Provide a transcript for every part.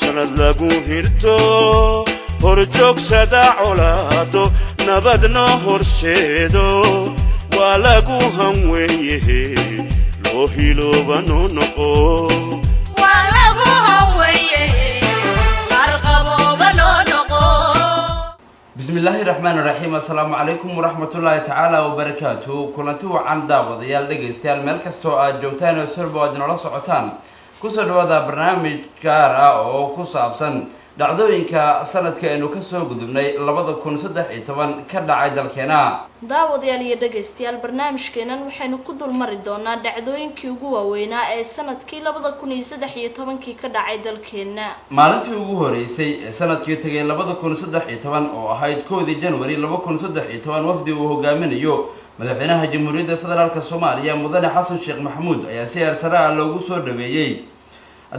sanad lagu hirto horjoog sada colaado nabadna horseedo waa lagu hanweeye loo hiloobanoo noqo waa lagu hanweeye qarqaboobanoo noqo. bismillaahi raxmaani raxiim. assalaamu calaykum waraxmatullaahi tacaala wabarakaatuhu. kulanti wacan daawadayaal dhegaystayaal meel kastoo aad joogtaan oo surba aad inoola socotaan kusoo dhawaada barnaamij gaar ah oo ku saabsan dhacdooyinka sanadka aynu kasoo gudubnay 2013 ka dhacay dalkeena. daawadayaal iyo dhagaystayaal barnaamijkeenan waxaynu ku dulmari doonaa dhacdooyinkii ugu waaweynaa ee sanadkii 2013 ka dhacay dalkeena. maalintii ugu horeysay ee sanadkii tagay 2013 oo ahayd 1 January 2013 wafdi uu hogaaminayo madaxweynaha jamhuuriyadda federaalka Soomaaliya mudane Xasan Sheekh Maxamuud ayaa si heersare ah loogu soo dhaweeyay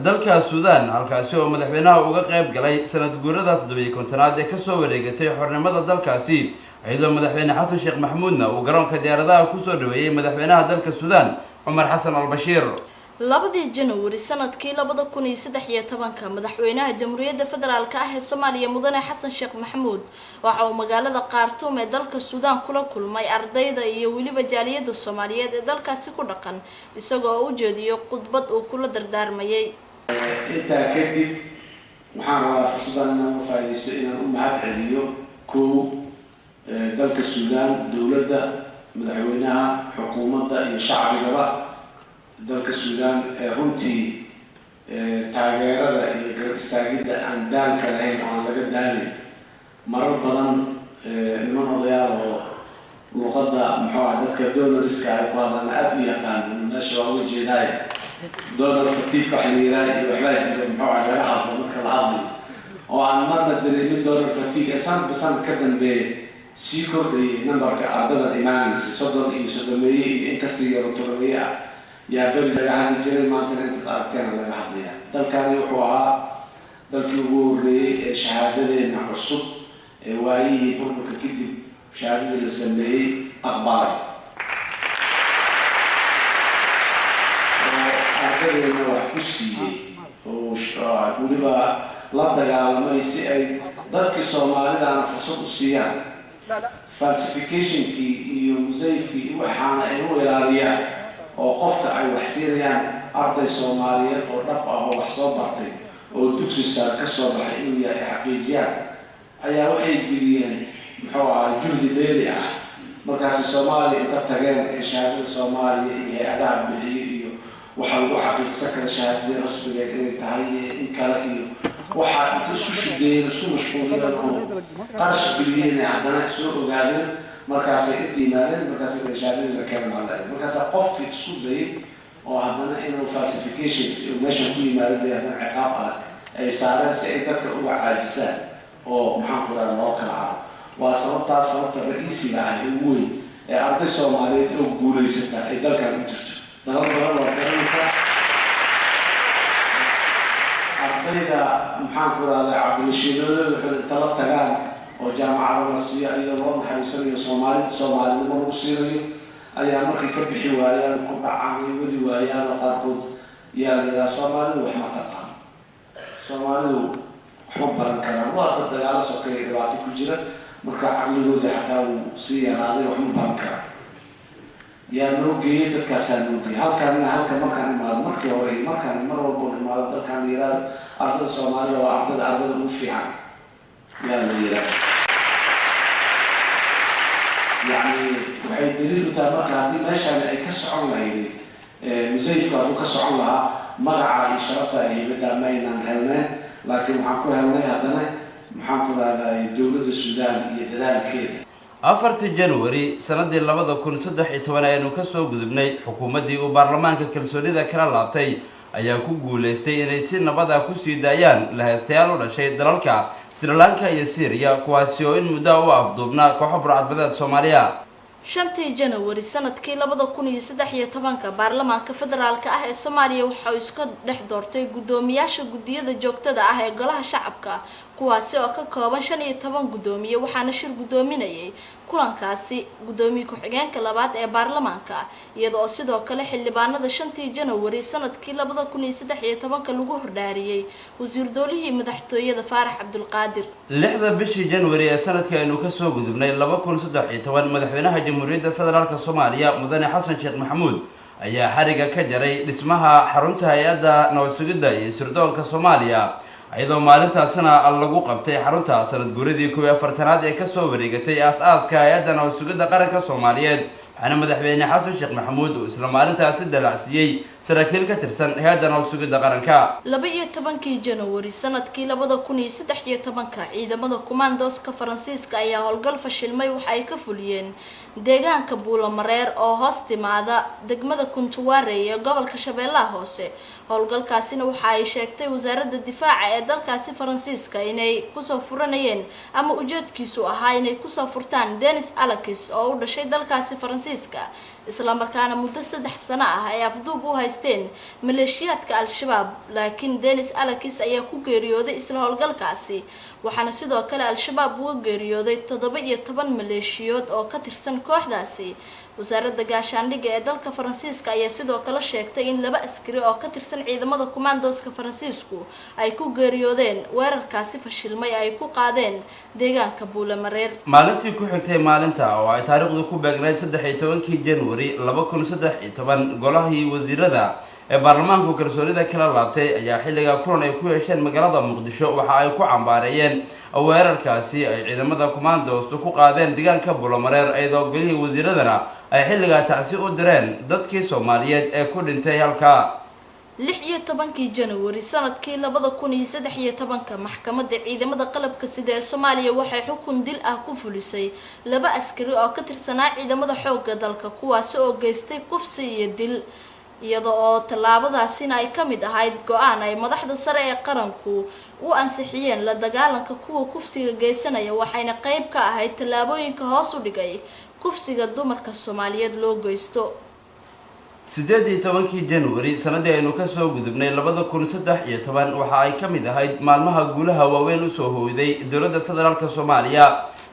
dalka Suudaan, halkaasi oo madaxweynaha uga qayb galay sanad guurada 7-aad ee kasoo wareegatay xornimada dalkaasi, iyadoo madaxweyne Xasan Sheekh Maxamuudna uu garoonka diyaaradaha kusoo dhaweeyay madaxweynaha dalka Suudaan Umar Xasan al-Bashir. 2 January sanadkii 2013 madaxweynaha jamhuuriyadda federaalka ah ee Soomaaliya mudane Xasan Sheekh Maxamuud waxa uu magaalada Khartoum ee dalka Suudaan kula kulmay ardayda iyo waliba jaaliyada Soomaaliyeed ee dalkaasi ku dhaqan, isagoo u jeediyay khudbad uu kula dardaarmayay. inta kadib waxaan rabaa fursadan inaan u faa'iideysto inaan u mahad celiyo dalka Suudaan, dowladda, madaxweynaha, xukuumadda iyo shacbigaba dalka Suudaan ee runtii taageerada iyo garab istaagidda aan daanka lahayn oo aan laga daalin. marar badan niman odayaal oo luqadda dadka donorska ay ku hadlaan aad u yaqaan meesha waa uga jeedaay دولار فتيك حنيرة وحلاج محاولة على هذا ممكن العظيم وعن مرة دريمة دولار فتيك إنسان بسان كذا بسيكور دي نمبر كعدد الإيمان صدق صدقية إنكسية وتربية يا بني لهذا الجيل ما تنين تتأكد على هذا ده كان يوقعها ده كيقولي شهادة نعصب وعي برضو كده شهادة السمية أخبار أنا وحكسي وولبا لا دجال ما يصير ذلك الصومالي ده أنا فرصة الصيام falsification كي يوزيف كي وحنا إنه إيرانية أو قفت أي وحسيريان أرض الصومالية أو ربع أو حصان بعطي أو تكسر سار كسر بحيوية حقيقية أي وحي جريان محور جلد ليلة مركز الصومالي أنت تجان شهادة الصومالي هي أداء بحي وحاولوا حقيقة سكر شهادة رسمية إنتهائية إنكارية وحا إنتسو شدين سو مشغولين قرش بليين عندنا سوء قادر مركز إتمالين مركز شهادة لكامل على مركز قفك سو دين وعندنا إنه فالسيفيكيشن وماشي كل مالين دي عندنا عقاب على أي سارة سيئتك هو عاجزات أو محمد على الواقع العرب وصلتها صلت الرئيسي مع الهوي أرض الصومالية أو قولي ستة أي دلك المجرد ardayda maxaan ku raadayay cabdilshiidada talatagaan oo jaamacada la siiyo iyo loo naxariisanayo Soomaalida lagu siinayo ayaa markay ka bixi waayaan ku dhacaan wadi waayaan qaarkood yaa Soomaalidu wax ma taqaan Soomaalidu wax baran karaan waa dagaal sokay dhibaato ku jira marka caqligooda xataa uu si yaraaday wax ma baran karaan يا نوجي بالكاسان نوجي هل كان مركي وري مركان مرة بقول ما هذا كان يراد أرض الصومالية وأرض الموفية يا ليرا يعني وحيد دليل تامر هذه ماشى أي كسرون هيدي مزيف كانوا كسرونها مرة إشارة هي بدأ ما ينهلنا لكن معكو هلنا هذا محمد هذا دولة السودان يتدارك كده 4 January sanadii 2013 aynu ka soo gudubnay xukuumadii uu baarlamaanka kalsoonida kala laabtay ayaa ku guuleystay inay si nabad ah ku sii daayaan la haystayaal u dhashay dalalka Sri Lanka iyo Syria kuwaasi oo in muddo u afduubna kooxo burcadbadeed Soomaaliya. 5 January sanadkii 2013 baarlamaanka federaalka ah ee Soomaaliya waxa uu iska dhex doortay gudoomiyaasha gudiyada joogtada ah ee golaha shacabka kuwaasi oo ka kooban 15 gudoomiye waxaana shir gudoominayay kulankaasi gudoomiye ku-xigeenka labaad ee baarlamaanka iyadoo sidoo kale xildhibaanada 5 January sanadkii 2013 lagu hordaariyay wasiir dowlihii madaxtooyada Faarax Cabdulqaadir 6 bishii January ee sanadkii aynu ka soo gudubnay 2013 madaxweynaha Jamhuuriyadda Federaalka Soomaaliya Mudane Xasan Sheekh Maxamuud ayaa xariga ka jaray dhismaha xarunta hay'adda nabad sugidda iyo sirdoonka Soomaaliya ayadoo maalintaasna lagu qabtay xarunta sanad guuradii 14aad ee ka soo wareegatay aasaaska hay'adda nabad sugidda qaranka Soomaaliyeed waxaana madaxweyne Xasan Sheekh Maxamuud uu isla maalintaasi dalacsiyay saraakiil ka tirsan hay'adda nabad sugidda qaranka 12 January sanadkii 2013 ciidamada commandoska Faransiiska ayaa howlgal fashilmay waxa ay ka fuliyeen deegaanka Buulamareer oo hoos timaada degmada Kuntuwaare ee gobolka Shabeellaha Hoose howlgalkaasina waxa ay sheegtay wasaaradda difaaca ee dalkaasi Faransiiska inay ku soo furanayeen ama ujeedkiisu ahaa inay ku soo furtaan Denis Alakis oo u dhashay dalkaasi Faransiiska isla markaana muddo 3 sano ah ay afduub u haysteen maleeshiyaadka Al-Shabaab laakiin Denis Alakis ayaa ku geeriyooday isla howlgalkaasi waxaana sidoo kale Al-Shabaab uu geeriyooday 17 maleeshiyood oo ka tirsan kooxdaasi wasaaradda gaashaandhigga ee dalka Faransiiska ayaa sidoo kale sheegtay in 2 askari oo ka tirsan ciidamada commandoska Faransiisku ay ku geeriyoodeen weerarkaasi fashilmay ay ku qaadeen deegaanka Buulamareer maalintii ku xigtay maalinta oo ay taariikhdu ku beegnayd 13 January 2013 golahii wasiirada ee baarlamaanku kalsoonida kala laabtay ayaa xilliga kulan ay ku yeesheen magaalada Muqdisho waxa ay ku cambaareeyeen weerarkaasi ay ciidamada commandoska ku qaadeen deegaanka Buulamareer ayadoo golihii wasiiradana ay xilliga tacsi u direen dadkii Soomaaliyeed ee ku dhintay halka 16 January sanadkii 2013 maxkamadda ciidamada qalabka sida ee Soomaaliya waxay xukun dil ah ku fulisay 2 askari oo ka tirsanaa ciidamada xoogga dalka kuwaas oo geystay kufsi iyo dil iyadoo tallaabadaasina ay ka mid ahayd go'aan ay madaxda sare ee qaranku u ansixiyeen la dagaalanka kuwa kufsiga geysanaya waxayna qayb ka ahayd tallaabooyinka hoos u dhigay kufsiga dumarka Soomaaliyeed loo geysto 18 January sanadii aynu ka soo gudubnay 2013 waxa ay ka mid ahayd maalmaha guulaha waaweyn u soo hooyday dowladda federaalka Soomaaliya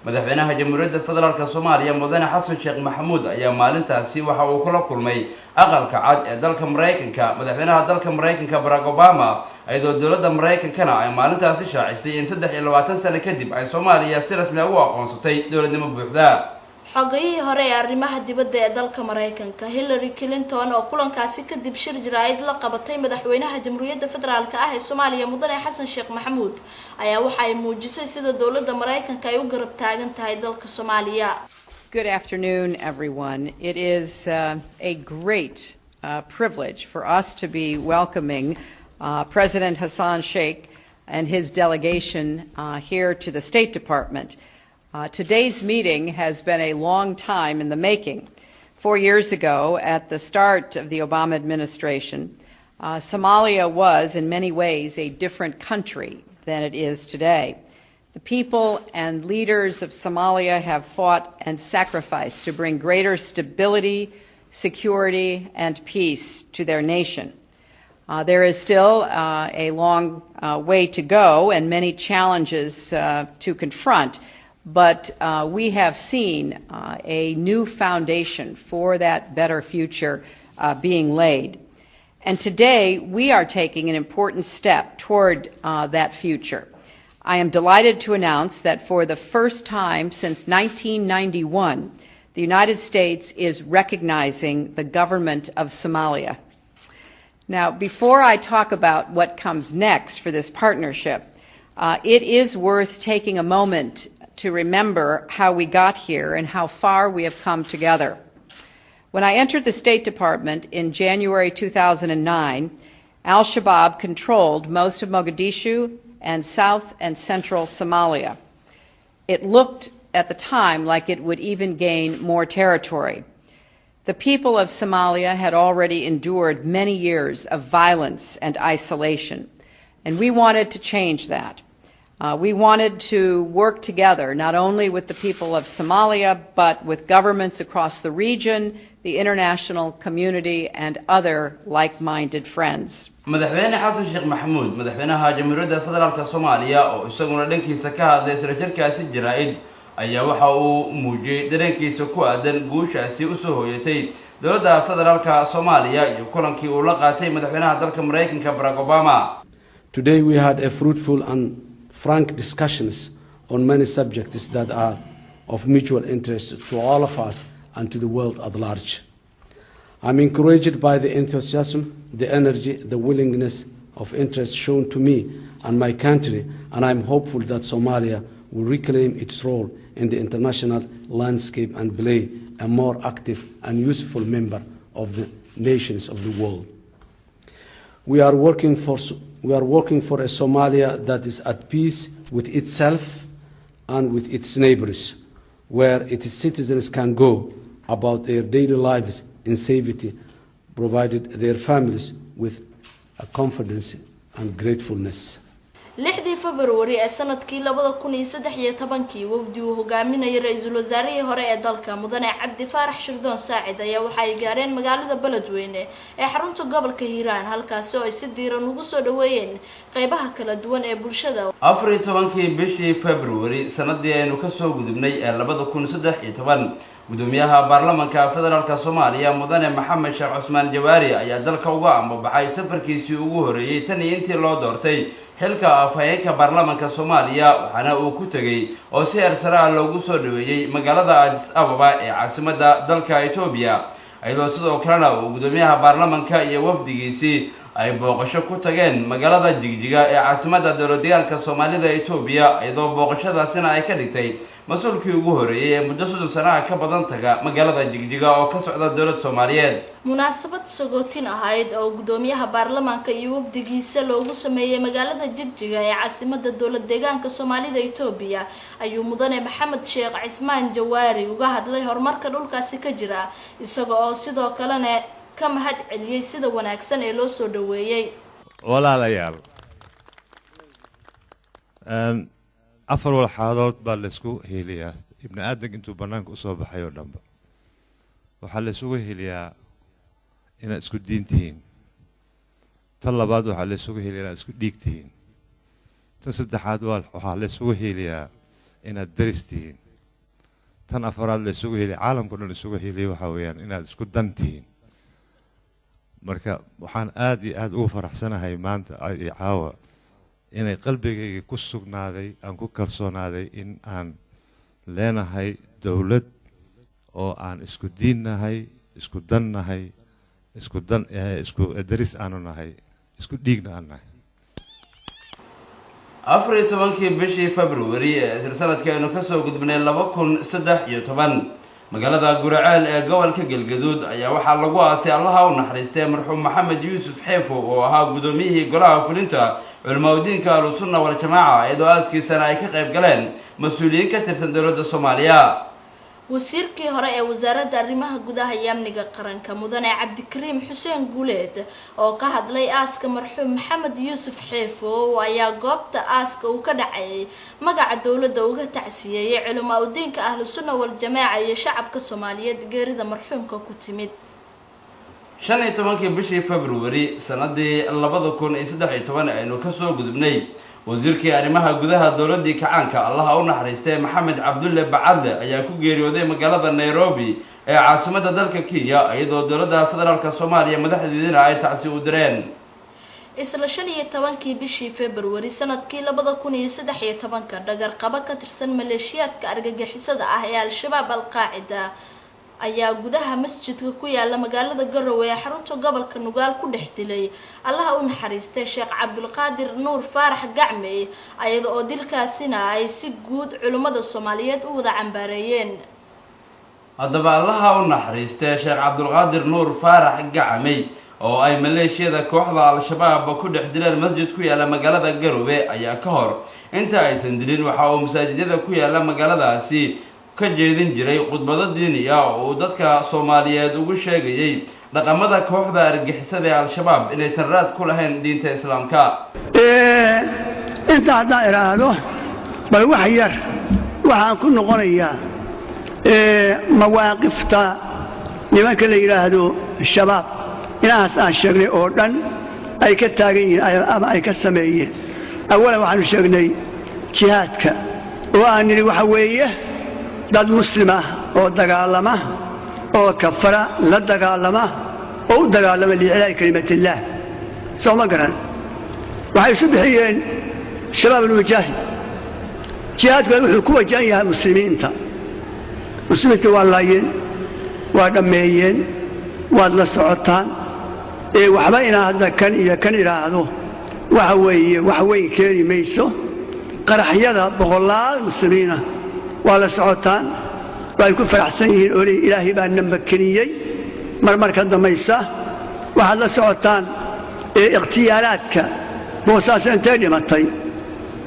madaxweynaha Jamhuuriyadda Federaalka Soomaaliya Mudane Xasan Sheekh Maxamuud ayaa maalintaasi waxa uu kula kulmay aqalka cad ee dalka Mareykanka madaxweynaha dalka Mareykanka Barack Obama ayadoo dowladda Mareykankana ay maalintaasi shaacisay in 23 sano kadib ay Soomaaliya si rasmi ah u aqoonsatay dowladnimo buuxda xogayihii hore ee arrimaha dibadda ee dalka Mareykanka Hillary Clinton oo kulankaasi kadib shir jiraa'id la qabatay madaxweynaha Jamhuuriyadda Federaalka ah ee Soomaaliya Mudane Xasan Sheekh Maxamuud ayaa waxa ay muujisay sida dowladda Mareykanka ay u garab taagan tahay dalka Soomaaliya. Good afternoon, everyone. It is a great privilege for us to be welcoming President Hassan Sheikh and his delegation here to the State Department. Today's meeting has been a long time in the making. 4 years ago, at the start of the Obama administration, Somalia was in many ways a different country than it is today. The people and leaders of Somalia have fought and sacrificed to bring greater stability, security, and peace to their nation. There is still a long way to go and many challenges to confront. But we have seen a new foundation for that better future being laid. And today we are taking an important step toward that future. I am delighted to announce that for the first time since 1991, the United States is recognizing the government of Somalia. Now, before I talk about what comes next for this partnership, it is worth taking a moment to remember how we got here and how far we have come together. When I entered the State Department in January 2009, Al-Shabaab controlled most of Mogadishu and South and Central Somalia. It looked at the time like it would even gain more territory. The people of Somalia had already endured many years of violence and isolation, and we wanted to change that. We wanted to work together, not only with the people of Somalia, but with governments across the region, the international community, and other like-minded friends. madaxweyne xasan sheekh maxamuud madaxweynaha jamhuuriyadda federaalka Soomaaliya oo isaguna dhankiisa ka hadlay saraakiilkaasi jiraa'id ayaa waxa uu muujiyay dareenkiisa ku aadan guushaasi u soo hooyatay dowladda federaalka Soomaaliya iyo kulankii uu la qaatay madaxweynaha dalka Mareykanka Barack Obama. Today we had a fruitful and frank discussions on many subjects that are of mutual interest to all of us and to the world at large. I'm encouraged by the enthusiasm, the energy, the willingness of interest shown to me and my country, and I'm hopeful that Somalia will reclaim its role in the international landscape and play a more active and useful member of the nations of the world. We are working for a Somalia that is at peace with itself and with its neighbors, where its citizens can go about their daily lives in safety, provided their families with a confidence and gratefulness. 6 February ee sanadkii 2013 wafdi uu hogaaminayay ra'iisul wasaarihii hore ee dalka mudane Cabdi Faarax Shirdoon Saacid ayaa waxa ay gaareen magaalada Beledweyne ee xarunta gobolka Hiiraan halkaas oo ay si diiran ugu soo dhaweeyeen qaybaha kala duwan ee bulshada. 14 bishii February sanadii aynu ka soo gudubnay ee 2013 gudoomiyaha baarlamaanka federaalka Soomaaliya mudane Maxamed Sheekh Cusmaan Jawaari ayaa dalka uga ambabaxay safarkiisii ugu horeeyay tan iyo intii loo doortay xilka afhayeenka baarlamaanka Soomaaliya waxaana uu ku tagay oo si arsara loogu soo dhaweeyay magaalada Addis Ababa ee caasimadda dalka Itoobiya ayadoo sidoo kalena uu gudoomiyaha baarlamaanka iyo wafdigiisii ay booqasho ku tageen magaalada Jigjiga ee caasimadda dowladdeegaanka Soomaalida Itoobiya ayadoo booqashadaasina ay ka dhigtay mas'uulkii ugu horeeyay ee muddo 3 sano ka badan taga magaalada Jigjiga oo ka socda dowladda Soomaaliyeed. munaasabad sagootin ahayd oo gudoomiyaha baarlamaanka iyo wafdigiisa loogu sameeyay magaalada Jigjiga ee caasimadda dowladdeegaanka Soomaalida Itoobiya ayuu mudane Maxamed Sheekh Cismaan Jawaari uga hadlay horumarka dhulkaasi ka jira isaga oo sidoo kalena ka mahad celiyay sida wanaagsan ee loo soo dhaweeyay. walaalayaal afar walxaadood baa la isku heliyaa ibn aadan intuu banaanka u soo baxay oo dhanba waxa la isugu heliyaa inaad isku diintihiin tan labaad waxa la isugu heliyaa inaad isku dhiigtihiin tan saddexaad waxa la isugu heliyaa inaad daristihiin tan afaraad la isugu heliyaa caalamka dhan isugu heliyaa waxa weeyaan inaad isku dantihiin marka waxaan aad iyo aad ugu faraxsanahay maanta ay caawa inay qalbigayga ku sugnaaday aan ku kalsoonaaday in aan leenahay dawlad oo aan isku diinnahay isku dannahay isku daris aanu nahay isku dhiigna aan nahay. 14 bishii February ee sanadkii aynu ka soo gudbinay 2013 magaalada Guraceel ee gobolka Galgaduud ayaa waxaa lagu aasay Allaha u naxariistay marxuum Maxamed Yuusuf Xeefo oo ahaa gudoomiyihii golaha fulinta culmawdiinka Ahlusunna wal Jamaaca iyadoo aaskiisana ay ka qayb galeen mas'uuliyiin ka tirsan dowladda Soomaaliya. wasiirkii hore ee wasaaradda arrimaha gudaha iyo amniga qaranka mudane Cabdikariim Xuseen Guuleed oo ka hadlay aaska marxuum Maxamed Yuusuf Xeefo ayaa goobta aaska uu ka dhacay magaca dowladda uga tacsiyeeyay culmawdiinka Ahlusunna wal Jamaaca iyo shacabka Soomaaliyeed geerida marxuumka ku timid. 15 bishii February sanadii 2013 aynu ka soo gudubnay wasiirkii arrimaha gudaha dowladda kacaanka Allaha u naxariistay Maxamed Cabdulle Bacadle ayaa ku geeriyooday magaalada Nairobi ee caasimadda dalka Kenya iyadoo dowladda federaalka Soomaaliya madaxdeedina ay tacsi u direen. isla 15 bishii February sanadkii 2013 dhagar qaba ka tirsan maleeshiyaadka argagixisada ah ee Al-Shabaab Al-Qaacida ayaa gudaha masjidka ku yaala magaalada Garowe ee xarunta gobolka Nugaal ku dhex dilay Allaha u naxariistay Sheekh Cabdulqaadir Nuur Faarax Gacme ayadoo oo dilkaasina ay si guud culimada Soomaaliyeed u wada cambaareeyeen. haddaba Allaha u naxariistay Sheekh Cabdulqaadir Nuur Faarax Gacme oo ay maleeshiyada kooxda Al-Shabaab ku dhex dileen masjid ku yaala magaalada Garowe ayaa ka hor inta aysan dilin waxa uu masaajidada ku yaala magaaladaasi ka jeedin jiray khudbado diini ah oo dadka Soomaaliyeed ugu sheegayay dhaqamada kooxda argagixisada ee Al-Shabaab inaysan raad ku lahayn diinta Islaamka. inta hadda iraado bal wax yar waxaan ku noqonayaa mawaaqifta nimanka la yidhaahdo shabaab inahaas aan sheegnay oo dhan ay ka taagan yihiin ama ay ka sameeyeen awalan waxaanu sheegnay jihaadka oo aan nidhi waxa weeye dad muslim ah oo dagaalama oo kafara la dagaalama oo u dagaalama liiclaa'i kelimatillaah soo ma garan waxay isu bixiyeen shabaab almujaahid jihaadkooda wuxuu ku wajahan yahay muslimiinta waa laayeen waa dhammeeyeen waad la socotaan waxba inaa hadda kan iyo kan idhaahdo waxa weeye wax weyn keeni mayso qaraxyada boqolaal muslimiina waa la socotaan way ku faraxsan yihiin oo ilaahay baa na makaniyey marmarka dambaysa waxaad la socotaan ikhtiyaalaadka boosaas intay dhimatay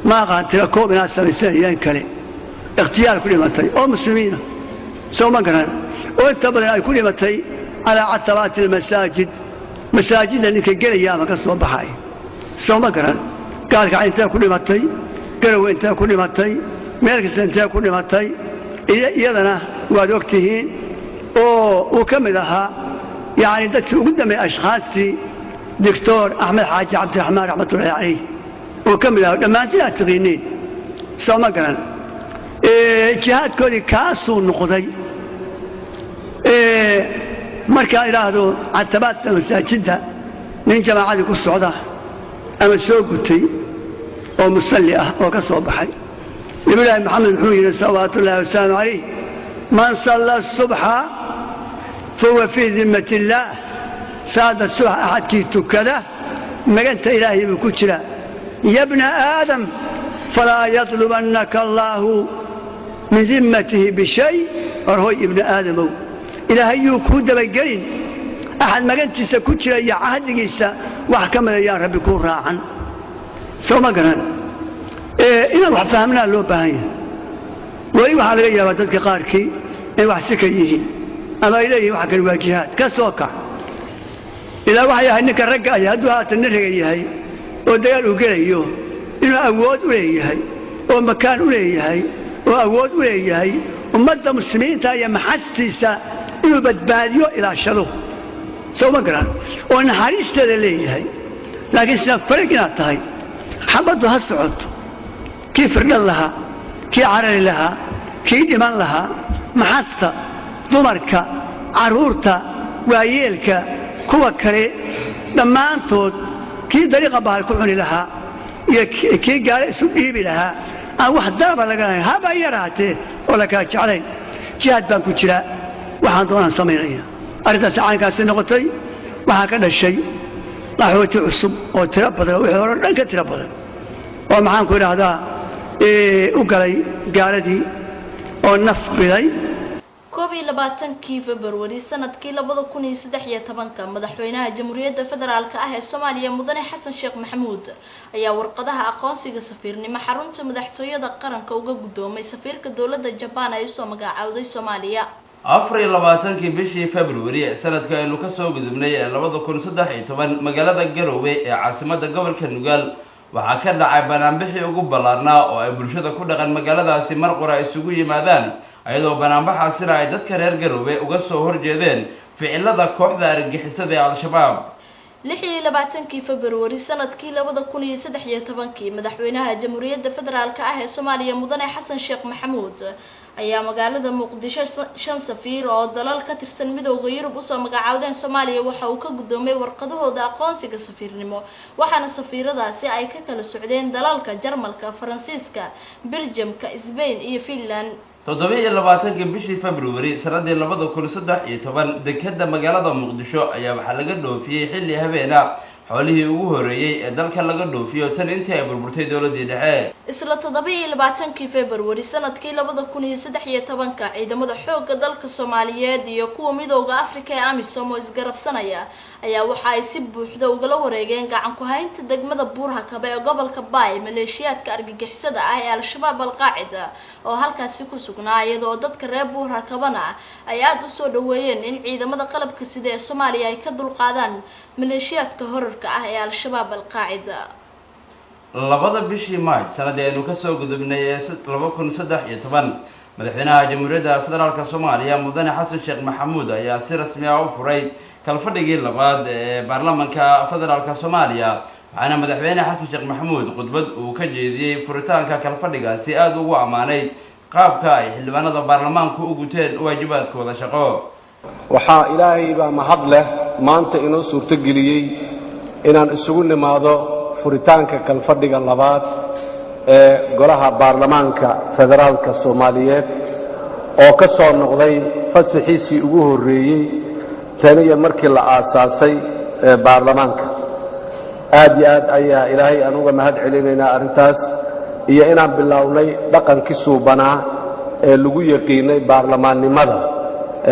ma aqaan tira koob inaad samaysanaydaan kale ikhtiyaar ku dhimatay oo muslimiina soo ma garan oo inta badan ay ku dhimatay calaa catabaati almasaajid masaajidda ninka gelaya ama ka soo baxay soo ma garan gaalka intee ku dhimatay garowe intee ku dhimatay meel kasta intee ku dhimatay iyadana waad og tihiin oo uu ka mid ahaa yacni dadkii ugu dambeeyey ashkhaastii doctor axmed xaaji cabdiraxmaan raxmatullaahi calayh oo ka mid ahaa dhammaantiin aad taqiiniin soo ma garan jihaadkoodii kaasuu noqday markaan idhaahdo catabaadka masaajidda nin jamaacadii ku socda ama soo gutay oo musalli ah oo ka soo baxay nabiyullaahi maxamed wuxuu yidhi salawaatu ullaahi wasalaamu calayh man salla subxa fahuwa fii dimmati illaah saada subax axadkii tukada maganta ilaahay buu ku jiraa ya bna aadam falaa yatlubannaka allaahu min dimmatihi bishay war hoy ibni aadamow ilaahay yuu kuu dabagelin axad magantiisa ku jira iyo cahdigiisa wax ka mida yaan rabbi kuu raacan soo ma garan inaan wax fahmnaa loo baahan yahay weli waxaa laga yaabaa dadka qaarkii inay wax si ka yihiin ama ay leeyihin wax kani waa jihaad ka soo kac ilaa waxay ahay ninka ragga aya hadduu haatan nin raga yahay oo dagaal uu gelayo inuu awood u leeyahay oo makaan u leeyahay oo awood u leeyahay ummadda muslimiinta iyo maxastiisa inuu badbaadiyo ilaashado soo ma garan oo naxariisteeda leeyahay laakiin sida farag inaad tahay xabaddu ha socoto kii firdhan lahaa kii carari lahaa kii dhiman lahaa maxasta dumarka carruurta waayeelka kuwa kale dhammaantood kii dariiqa bahal ku cuni lahaa iyo kii gaale isu dhiibi lahaa aan wax daraba laga lahayn haba yaraatee oo la kala jeclayn jihaad baan ku jiraa waxaan doonaan samaynaya arrintaasi caynkaasi noqotay waxaa ka dhashay qaxooti cusub oo tiro badan wixii hore dhan ka tiro badan oo maxaan ku idhaahdaa u galay gaaladii oo naf biday 22 February sanadkii 2013 madaxweynaha Jamhuuriyadda Federaalka ah ee Soomaaliya Mudane Xasan Sheekh Maxamuud ayaa warqadaha aqoonsiga safiirnimo xarunta madaxtooyada qaranka uga gudoomay safiirka dawladda Japan ee soo magacaawday Soomaaliya 24 bishii February sanadka aynu ka soo gudubnay 2013 magaalada Garowe ee caasimadda gobolka Nugaal waxaa ka dhacay banaanbixii ugu ballaarnaa oo ay bulshada ku dhaqan magaaladaasi mar qura isugu yimaadaan ayadoo banaanbaxaasina ay dadka reer Garowe uga soo horjeedeen ficilada kooxda argagixisada ee Al-Shabaab 26 February sanadkii 2013 madaxweynaha Jamhuuriyadda Federaalka ah ee Soomaaliya Mudane Xasan Sheekh Maxamuud ayaa magaalada Muqdisho 5 safiir oo dalal ka tirsan midowga Yurub u soo magacaawdeen Soomaaliya waxa uu ka gudoomay warqadahooda aqoonsiga safiirnimo waxaana safiiradaasi ay ka kala socdeen dalalka Jarmalka, Faransiiska, Belgiumka, Spain iyo Finland 27 bishii February sanadii 2013 dekada magaalada Muqdisho ayaa waxa laga dhoofiyay xilli habeena xoolihii ugu horeeyay ee dalka laga dhoofiyo tan intii ay burburtay dawladii dhexe isla 27 February sanadkii 2013 ciidamada xoogga dalka Soomaaliyeed iyo kuwa midowga Afrika ee AMISOM oo isgarabsanaya ayaa waxa ay si buuxda uga wareegeen gacan ku haynta degmada Buurhakaba ee gobolka Baay maleeshiyaadka argagixisada ah ee Al-Shabaab Al-Qaacida oo halkaas ku sugnaa iyadoo dadka reer Buurhakabana ay aad u soo dhaweeyeen in ciidamada qalabka sida ee Soomaaliya ay ka dulqaadaan maleeshiyaadka horarka ah ee Al-Shabaab Al-Qaacida labada bishii Maaj sanadii aynu ka soo gudubnay ee 2013 madaxweynaha Jamhuuriyadda Federaalka Soomaaliya Mudane Xasan Sheekh Maxamuud ayaa si rasmi ah u furay kalfadhigii labaad ee baarlamaanka Federaalka Soomaaliya waxaana madaxweyne Xasan Sheekh Maxamuud khudbad uu ka jeediyay furitaanka kalfadhigaasi aad ugu amaanay qaabka ay xildhibaanada baarlamaanku u guteen waajibaadkooda shaqo waxaa ilaahay baa mahad leh maanta inoo suurto geliyay inaan isugu nimaado furitaanka kalfadhiga labaad ee golaha baarlamaanka federaalka Soomaaliyeed oo ka soo noqday fasaxiisii ugu horeeyay taniya markii la aasaasay baarlamaanka aad iyo aad ayaa ilaahay anuga mahad celinaynaa arintaas iyo inaan bilownay dhaqankii suubanaa ee lagu yaqiinay baarlamaannimada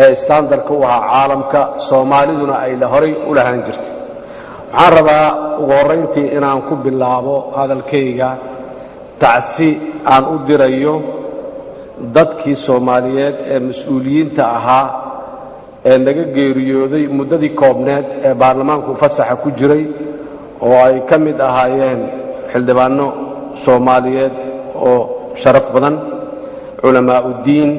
ee standardka u ahaa caalamka Soomaaliduna ay la horay u lahaan jirtay waxaan rabaa ugu horeyntii inaan ku bilaabo hadalkayga tacsi aan u dirayo dadkii Soomaaliyeed ee mas'uuliyiinta ahaa ee laga geeriyooday muddadii koobneed ee baarlamaanku fasaxa ku jiray oo ay ka mid ahaayeen xildhibaano Soomaaliyeed oo sharaf badan culamaa u diin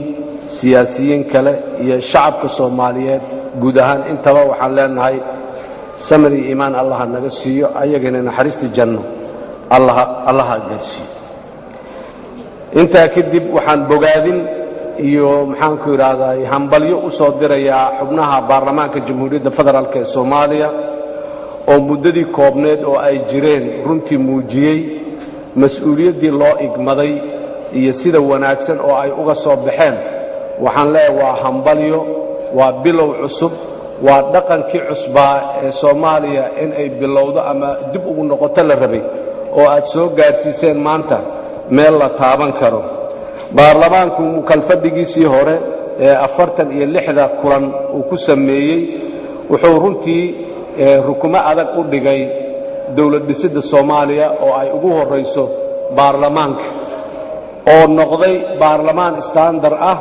siyaasiyiin kale iyo shacabka Soomaaliyeed guud ahaan intaba waxaan leenahay samri iimaan Allah naga siiyo ayagana naxariista janno Allah gaarsiiyo inta kadib waxaan bogaadin iyo maxaan ku yiraahdaa hambalyo u soo dirayaa xubnaha baarlamaanka Jamhuuriyadda Federaalka ee Soomaaliya oo muddadii koobneed oo ay jireen runtii muujiyay mas'uuliyaddii loo igmaday iyo sida wanaagsan oo ay uga soo baxeen waxaan leeyahay waa hambalyo waa bilow cusub waa dhaqankii cusbaa ee Soomaaliya in ay bilowdo ama dib ugu noqoto la rabay oo aad soo gaarsiiseen maanta meel la taaban karo baarlamaanku kalfadhigiisii hore ee 46 kulan uu ku sameeyay wuxuu runtii rukumo adag u dhigay dawlad dhisidda Soomaaliya oo ay ugu horeyso baarlamaanka oo noqday baarlamaan standard ah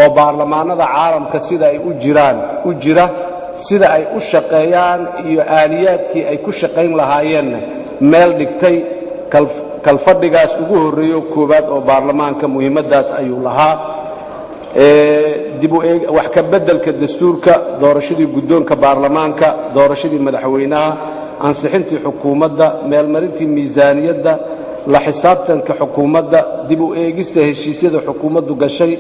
oo baarlamaanada caalamka sida ay u jira sida ay u shaqeeyaan iyo aaliyaadkii ay ku shaqeyn lahaayeen meel dhigtay kalfadhigaas ugu horeeyo koobaad oo baarlamaanka muhiimadaas ayuu lahaa dib u eeg wax ka bedelka dastuurka doorashadii guddoonka baarlamaanka doorashadii madaxweynaha ansixintii xukuumadda meelmarintii miisaaniyadda la xisaabtanka xukuumadda dib u eegista heshiisyada xukuumaddu gashay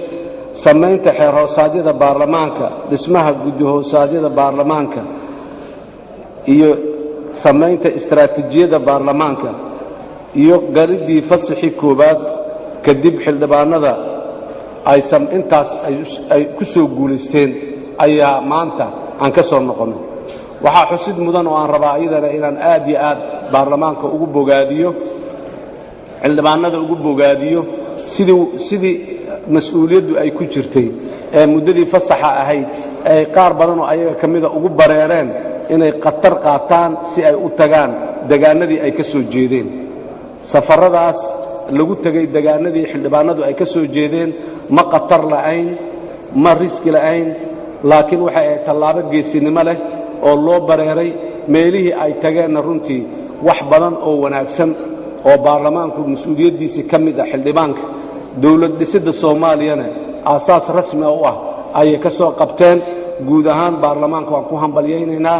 samaynta xeer hoosaadyada baarlamaanka dhismaha guddi hoosaadyada baarlamaanka iyo samaynta istaraatiijiyada baarlamaanka iyo galidii fasaxii koobaad kadib xildhibaanada intaas ay ku soo guulaysteen ayaa maanta aan ka soo noqonay waxaa xusid mudan oo aan rabaa iyadana inaan aad iyo aad baarlamaanka ugu bogaadiyo xildhibaanada ugu bogaadiyo sidii mas'uuliyaddu ay ku jirtay ee muddadii fasaxa ahayd ay qaar badan oo ayaga ka mida ugu bareereen inay qatar qaataan si ay u tagaan deegaanadii ay ka soo jeedeen safaradaas lagu tagay deegaanadii xildhibaanadu ay ka soo jeedeen ma qatar la'ayn ma riski la'ayn laakiin waxay ahayd tallaabo geesinimo leh oo loo bareeray meelihii ay tageenna runtii wax badan oo wanaagsan oo baarlamaanku mas'uuliyaddiisii ka mid ah xildhibaanka dawlad dhisidda Soomaaliyana aasaas rasmi u ah ayay ka soo qabteen guud ahaan baarlamaanka waan ku hambalyaynaynaa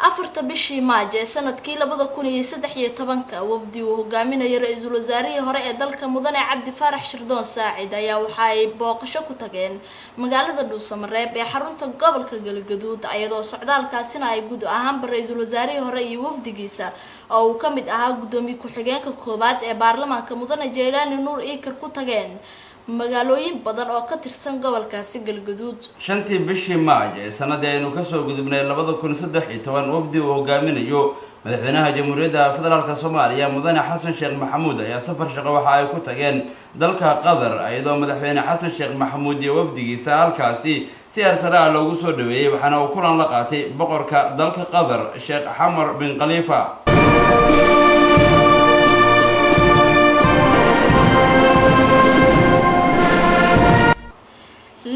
afarta bishii Maaj ee sanadkii 2013 wafdi uu hogaaminayo ra'iisul wasaarihii hore ee dalka Mudane Cabdi Faarax Shirdoon Saacid ayaa waxa ay booqasho ku tageen magaalada Dhuusamareeb ee xarunta gobolka Galgaduud ayadoo socdaalkaasina ay guud ahaan ra'iisul wasaarihii hore iyo wafdigiisa oo uu ka mid ahaa gudoomiye ku-xigeenka koobaad ee baarlamaanka Mudane Jeylaani Nuur Iikar ku tageen magaalooyin badan oo ka tirsan gobolkaasi Galgaduud shantii bishii Maaj ee sanadii aynu ka soo gudubnay 2013 wafdi uu hogaaminayo madaxweynaha Jamhuuriyadda Federaalka Soomaaliya Mudane Xasan Sheekh Maxamuud ayaa safar shaqo waxa ay ku tageen dalka Qatar ayadoo madaxweyne Xasan Sheekh Maxamuud iyo wafdigiisa halkaasi si arsara loogu soo dhaweeyay waxaana uu kulan la qaatay boqorka dalka Qatar Sheekh Hamar bin Khalifa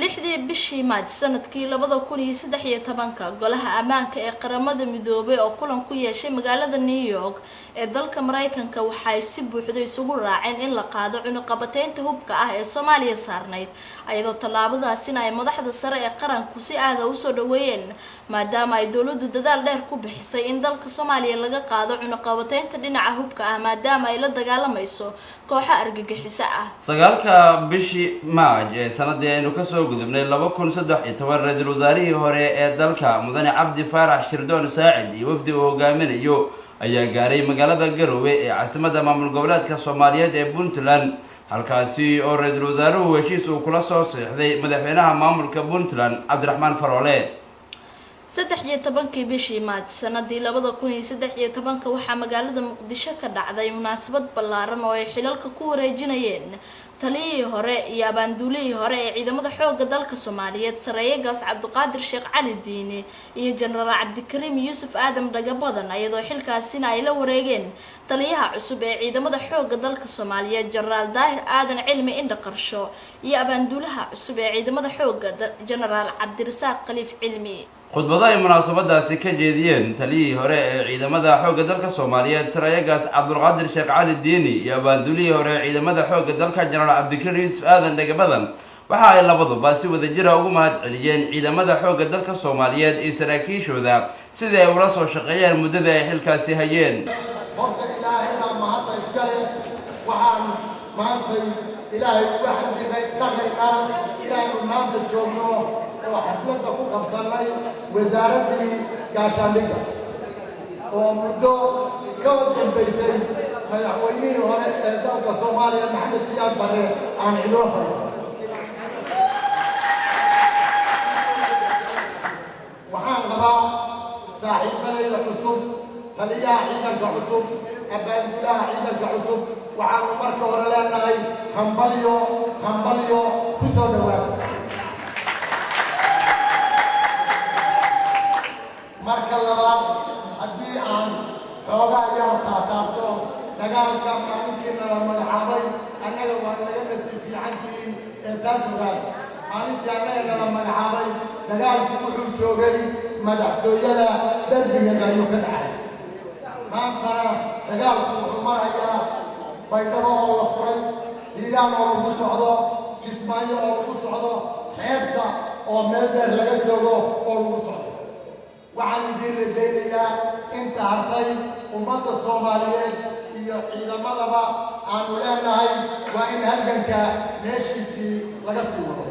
lixdii bishii Maaj maaj sanadkii 2013 golaha ammaanka ee qaramada midoobay oo kulan ku yeeshay magaalada New York ee dalka Mareykanka waxay si buuxda isugu raaceen in la qaado cunaqabateynta hubka ah ee Soomaaliya saarnayd ayadoo tallaabadaasina ay madaxda sare ee qaranku si aad ah u soo dhaweeyeen maadaama ay dawladdu dadaal dheer ku bixisay in dalka Soomaaliya laga qaado cunaqabateynta dhinaca hubka ah maadaama ay la dagaalamayso kooxo argagixis ah. sagaalka bishii maaj ee sanadii aynu ka soo gudubnay 2013 ra'iisul wasaarihii hore ee dalka mudane Cabdi Faarax Shirdoon Saacid iyo wafdi uu hogaaminayo ayaa gaaray magaalada Garowe ee caasimadda maamul goboleedka Soomaaliyeed ee Puntland halkaasi oo ra'iisul wasaaruhu heshiis uu kula soo saxiixday madaxweynaha maamulka Puntland Cabdiraxmaan Faroole. 13 bishii maaj sanadii 2013 waxaa magaalada Muqdisho ka dhacday munaasabad ballaaran oo ay xilalka ku wareejinayeen taliyihii hore iyo abaanduulihii hore ee ciidamada xoogga dalka Soomaaliyeed Sareeyagaas Cabdiqaadir Sheekh Cali Diini iyo Generaal Cabdikariim Yuusuf Aadam Dhagabadan ayadoo xilkaasina ay la wareegeen taliyaha cusub ee ciidamada xoogga dalka Soomaaliyeed Generaal Daahir Aadan Cilmi Indhaqarsho iyo abaanduulaha cusub ee ciidamada xoogga Generaal Cabdirasaaq Khaliif Cilmi. khudbada ay munaasabadaasi ka jeediyeen taliyihii hore ee ciidamada xoogga dalka Soomaaliyeed Sareeyagaas Cabdiqaadir Sheekh Cali Diini iyo abaanduulihii hore ee ciidamada xoogga dalka Generaal Cabdikariim Yuusuf Aadan Dhagabadan waxa ay labaduba si wadajir ah ugu mahadceliyeen ciidamada xoogga dalka Soomaaliyeed iyo saraakiishooda sidii ay ula soo shaqeeyeen muddada ay xilkaasi hayeen. horta ilaahay baa mahadda iska leh waxaan maanta ilaahay uga xamdinaa inaanu maanta joogno oo xafladda ku qabsanay wasaaraddii gaashaandhigga oo muddo ka dambaysay madaxweynihii hore ee dalka Soomaaliya Maxamed Siyaad Barre aan cidlo fadhiisan. waxaan qabaa saaxiibadayda cusub taliyaha ciidanka cusub abaanduulaha ciidanka cusub waxaanu marka hore leenahay hambalyo ku soo dhawaada. marka labaad haddii aan xoogaa yar taataabto dagaalka maalintiina la magacaabay annaga waa naga nasiib fiicantihiin ee taas ogaay maalintii annaga nala magacaabay dagaalku wuxuu joogay madaxtooyada derbigeeda ayuu ka dhacay. maantana dagaalku wuxuu marayaa Baydhabo oo la furay Hiiraan oo lagu socdo Kismaayo oo lagu socdo xeebta oo meel dheer laga joogo oo lagu socdo. waxaan idin rajaynayaa inta hartay ummadda Soomaaliyeed iyo ciidamadaba aanu leenahay waa in halganka meeshiisii laga sii wado.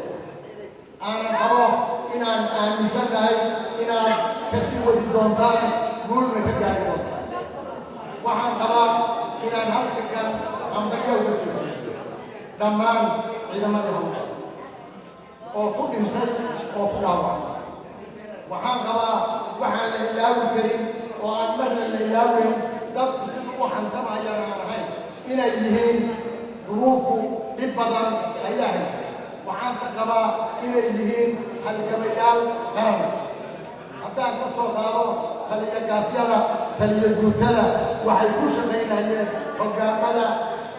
aanan qabo inaan aaminsanahay inaad ka sii wadi doontaan guulna ka gaari doontaan. waxaan qabaa inaan halkankan hambalyo uga soo jeedo dhammaan ciidamadii hawlka oo ku dhintay oo ku dhaawacmay. waxaan qabaa waxaan la ilaawi karin oo aan marna la ilaaweyn dadku sida u xantamayaan aan ahayn inay yihiin duruufu dhib badan ayaa haysa. waxaanse qabaa inay yihiin halgamayaal qaran. haddaan ka soo qaado taliyagaasyada taliya guutada waxay ku shaqaynayeen hoggaamada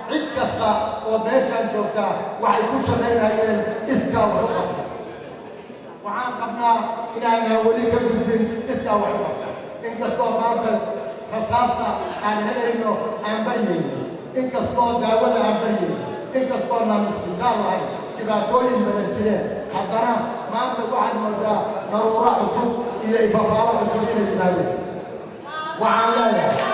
cid kasta oo meeshaan joogta waxay ku shaqaynayeen iskaa wax u qabso. waxaan qabnaa inaanaan weli ka gudbin iskaa wax u qabso inkastoo maanta rasaasta aan helayno aan baryayno inkastoo daawada aan baryayno inkastoo naan isbitaal lahayn dhibaatooyin badan jireen haddana maanta waxaad moodaa daruuro cusub iyo ifafaalo cusub inay yimaadeen. waxaan leeyahay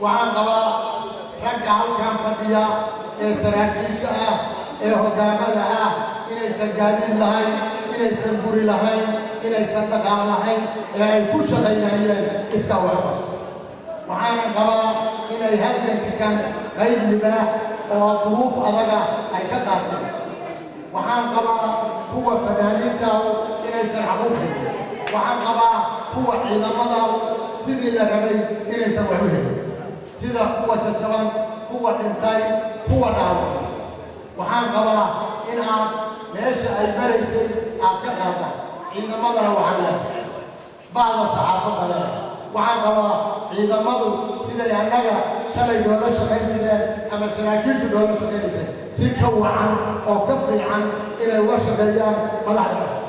waxaan qabaa ragga halkan fadhiya ee saraakiisha ah ee hoggaamada ah inaysan gaadiid lahayn inaysan guri lahayn inaysan dhaqaal lahayn ee ay ku shaqaynayeen iskaa wax u qabso. waxaana qabaa inay halgankan qayb libaax oo duruuf adaga ay ka qaateen. waxaan qabaa kuwa fanaaniinta inaysan xabuub helin. waxaan qabaa kuwa ciidamada sidii la rabay inaysan wax u helin sida kuwa jajaban kuwa dhintay kuwa dhaawacay. waxaan qabaa in aad meesha ay maraysay aad ka qaadaan ciidamadana waxaan leeyahay bacda saxaafadda leh waxaan qabaa ciidamadu siday annaga shalay noola shaqayn jireen ama saraakiishu noola shaqaynaysay si ka wacan oo ka fiican inay uga shaqeeyaan madaxda cusub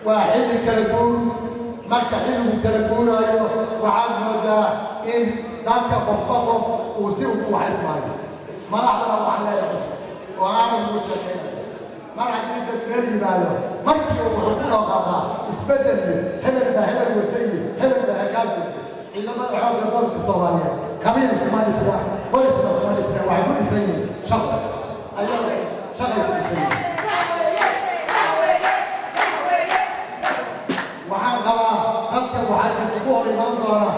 waa xilli kala guur marka xilligu kala guuraayo waxaad moodaa in dadka qofba qof uu si u waxaysmaayo madaxdana waxaan leeyahay cusub oo aanan ugu shaqaynaya mar haddii dad meel yimaado markiiba wuxuu ku dhaqaaqaa isbeddel iyo hebel baa hebel wata iyo hebel baa hakaas wata ciidamada xoogga dalka Soomaaliyeed qabiil kuma dhisna qoysna kuma dhisna waxay ku dhisan yihiin shaqo ayaga shaqay ku dhisan yihiin waxaan qabaa dadka waxay ugu hor imaan doonaa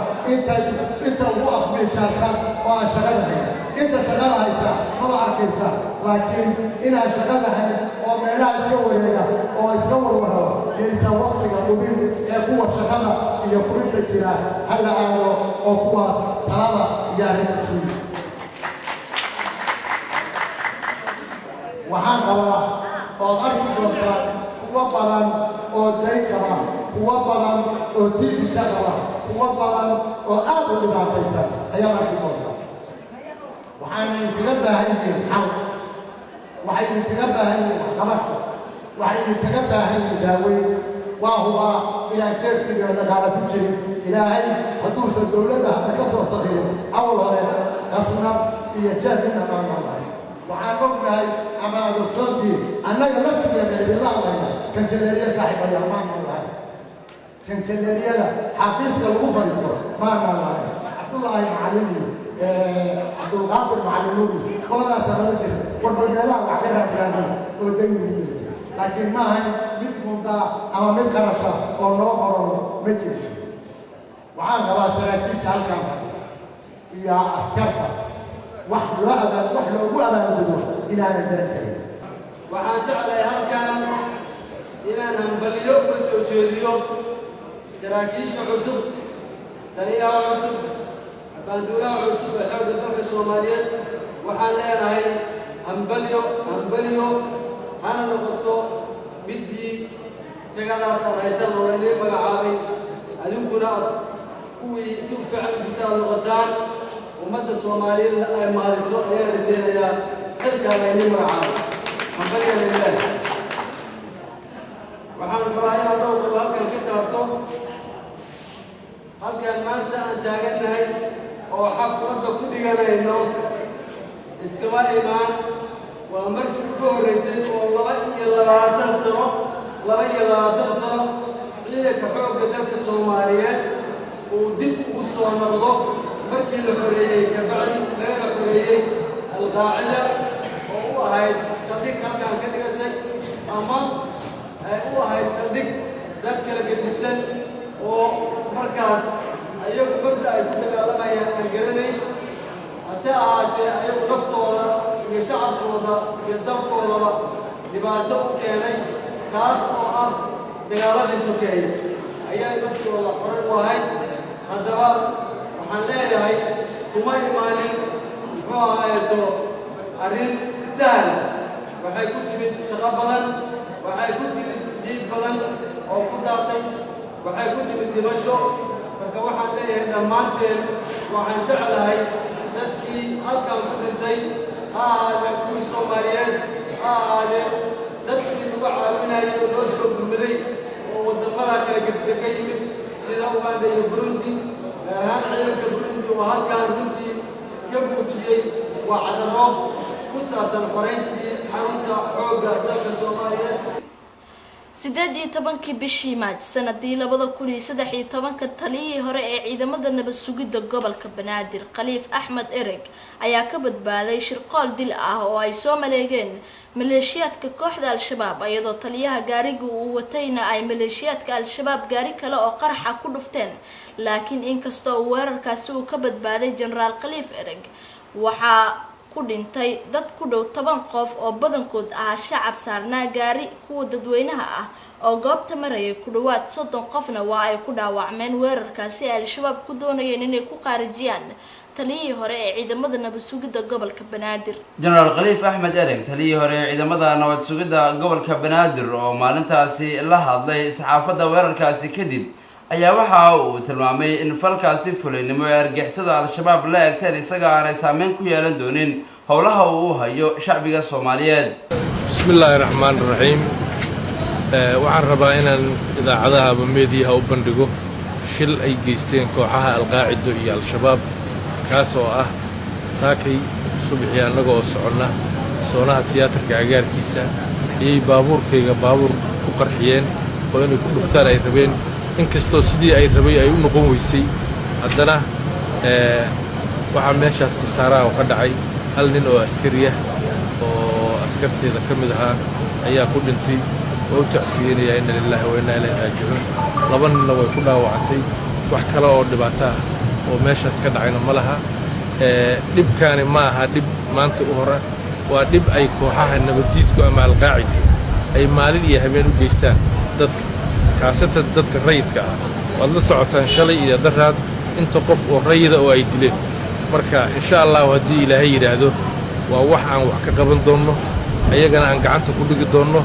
inta ugu afmeeshaarsan oo aan shaqada hayn inta shaqada haysa maba arkaysa laakiin inaan shaqada hayn oo meelaha iska wareega oo iska warwaraba yaysan waqtiga dhubin ee kuwa shaqada iyo furinta jira hala aado oo kuwaas talada iyo arrinta siiya waxaan qabaa ood arki doontaa kuwa badan oo dayn qaba kuwa badan oo tiibija qaba kuwa badan oo aad u dhibaataysan ayaa arki doontaa waxaana inkaga baahan yihiin xal waxay inkaga baahan yihiin waxqabasho waxay inkaga baahan yihiin daaweyn waa hubaa inaan jeebkiiga dhaqaala ku jirin ilaahay hadduusan dowladda hadda ka soo saqirin awal hore qasnad iyo jeeb midna maanalahay waxaan ognahay ama aad ogsoontiin annaga laftigeena idinla hadlayna kanjaleeriya saaxiibayaal maanaan lahayn kanjaleeriyada xafiiska lagu fadhiisto maanaan lahayn cabdullaahi macallin iyo cabdulqaadir macallinuuri qoladaasa nala jira warbalmeelaha wax ka raadraadeen oo dayn ugu jiri jira laakiin ma ahayn mid mundaa ama mid qarasha oo noo qorano ma jirto waxaan qabaa saraakiisha halkaan fadhiya iyo askarta wax loogu abaalgudo inaanan garan karin waxaan jeclahay halkan inaan hambaliyo uga soo jeediyo saraakiisha cusub taliyaha cusub banduulaha cusub ee xoogga dalka Soomaaliyeed waxaan leenahay hambaliyo hana noqoto midii jagadaas haysan oo idin magacaabay adinkuna kuwii si fiican u gutaan noqdaan ummadda Soomaaliyeed ay maaliso ayaan rajaynayaa xilkaan ay idin magacaabay hambaliyo leeyahay waxaan rabaa inaan dhowr halkan ka taabto halkan maanta aan taagannahay oo xafladda ku dhiganayno iskama imaan waa markii ugu horreysay oo 22 sano ciidanka xoogga dalka Soomaaliyeed uu dib ugu soo noqdo markii la xoreeyay kabacdi laga xoreeyay alqaacida oo u ahayd sadiq halkaan ka dhigatay ama ay u ahayd sadiq dad kala gedisan oo markaas ayagu mabda ay ku dagaalamayaan aan garanay hase ahaatee ayagu naftooda iyo shacabkooda iyo dalkoodaba dhibaato u keenay taas oo ah dagaaladii sokeeye ayaa naftooda qoran u ahayd haddaba waxaan leeyahay kuma imaanin muxuu ahaayeeto arrin sahal waxay ku timid shaqo badan waxay ku timid dhiig badan oo ku daatay waxay ku timid dhimasho marka waxaan leeyahay dhammaanteen waxaan jeclahay dadkii halkan ku dhintay ha ahaadeen kuwii Soomaaliyeed ha ahaadeen dadkii lagu caawinayay oo loo soo gurmaday oo waddamada kala gedisan ka yimid sida Uganda iyo Burundi gaar ahaan ciidanka Burundi oo halkan runtii ka muujiyey waa cadaro ku saabsan xoreyntii xarunta xoogga dalka Soomaaliyeed 18 bishii Maaj sanadii 2013 taliyihii hore ee ciidamada nabad sugidda gobolka Banaadir Khaliif Axmed Ereg ayaa ka badbaaday shirqool dil ah oo ay soo maleegeen maleeshiyaadka kooxda Al-Shabaab iyadoo taliyaha gaariga uu watayna ay maleeshiyaadka Al-Shabaab gaari kale oo qaraxa ku dhufteen laakiin inkastoo weerarkaasi uu ka badbaaday Generaal Khaliif Ereg waxaa ku dhintay dad ku dhow 10 qof oo badankood ah shacab saarnaa gaari kuwa dadweynaha ah oo goobta marayay ku dhawaad 30 qofna waa ay ku dhaawacmeen weerarkaasi Al-Shabaab ku doonayeen inay ku qaarijiyaan taliyihii hore ee ciidamada nabad sugidda gobolka banaadir. jenaraal khaliif axmed ereg taliyihii hore ee ciidamada nabad sugidda gobolka banaadir oo maalintaasi la hadlay saxaafadda weerarkaasi kadib ayaa waxa uu tilmaamay in falkaasi fulinimo ee argixisada al-shabaab la eegteen isaga aanay saameyn ku yeelan doonin howlaha uu hayo shacbiga Soomaaliyeed. bismillaahi raxmaani raxiim. waxaan rabaa inaan idaacadaha ama meediyaha u bandhigo shil ay geysteen kooxaha alqaacido iyo al-shabaab kaas oo ah saakay subaxii annaga oo soconna soonaha tiyaatarka agaarkiisa ayay baabuurkayga baabuur ku qarxiyeen oo inay ku dhuftaan ay rabeen inkastoo sidii ay rabay ay u noqon weysay haddana waxaa meeshaas khasaaraha ka dhacay hal nin oo askari ah oo askarteeda ka mid ahaa ayaa ku dhintay oo u tacsiyeenayaa inna lilaahi wa innaa ilayhi raajicuun laba ninna way ku dhaawacantay wax kale oo dhibaato ah oo meeshaas ka dhacayna ma laha dhibkaani ma aha dhib maanta u hore waa dhib ay kooxaha nabaddiidku ama alqaacida ay maalin iyo habeen u geystaan dadka kaasatan dadka rayidka ah waad la socotaan shalay iyo daraad inta qof oo rayida oo ay dileen marka insha allahu haddii ilaahay yidhaahdo waa wax aan wax ka qaban doonno ayagana aan gacanta ku dhigi doonno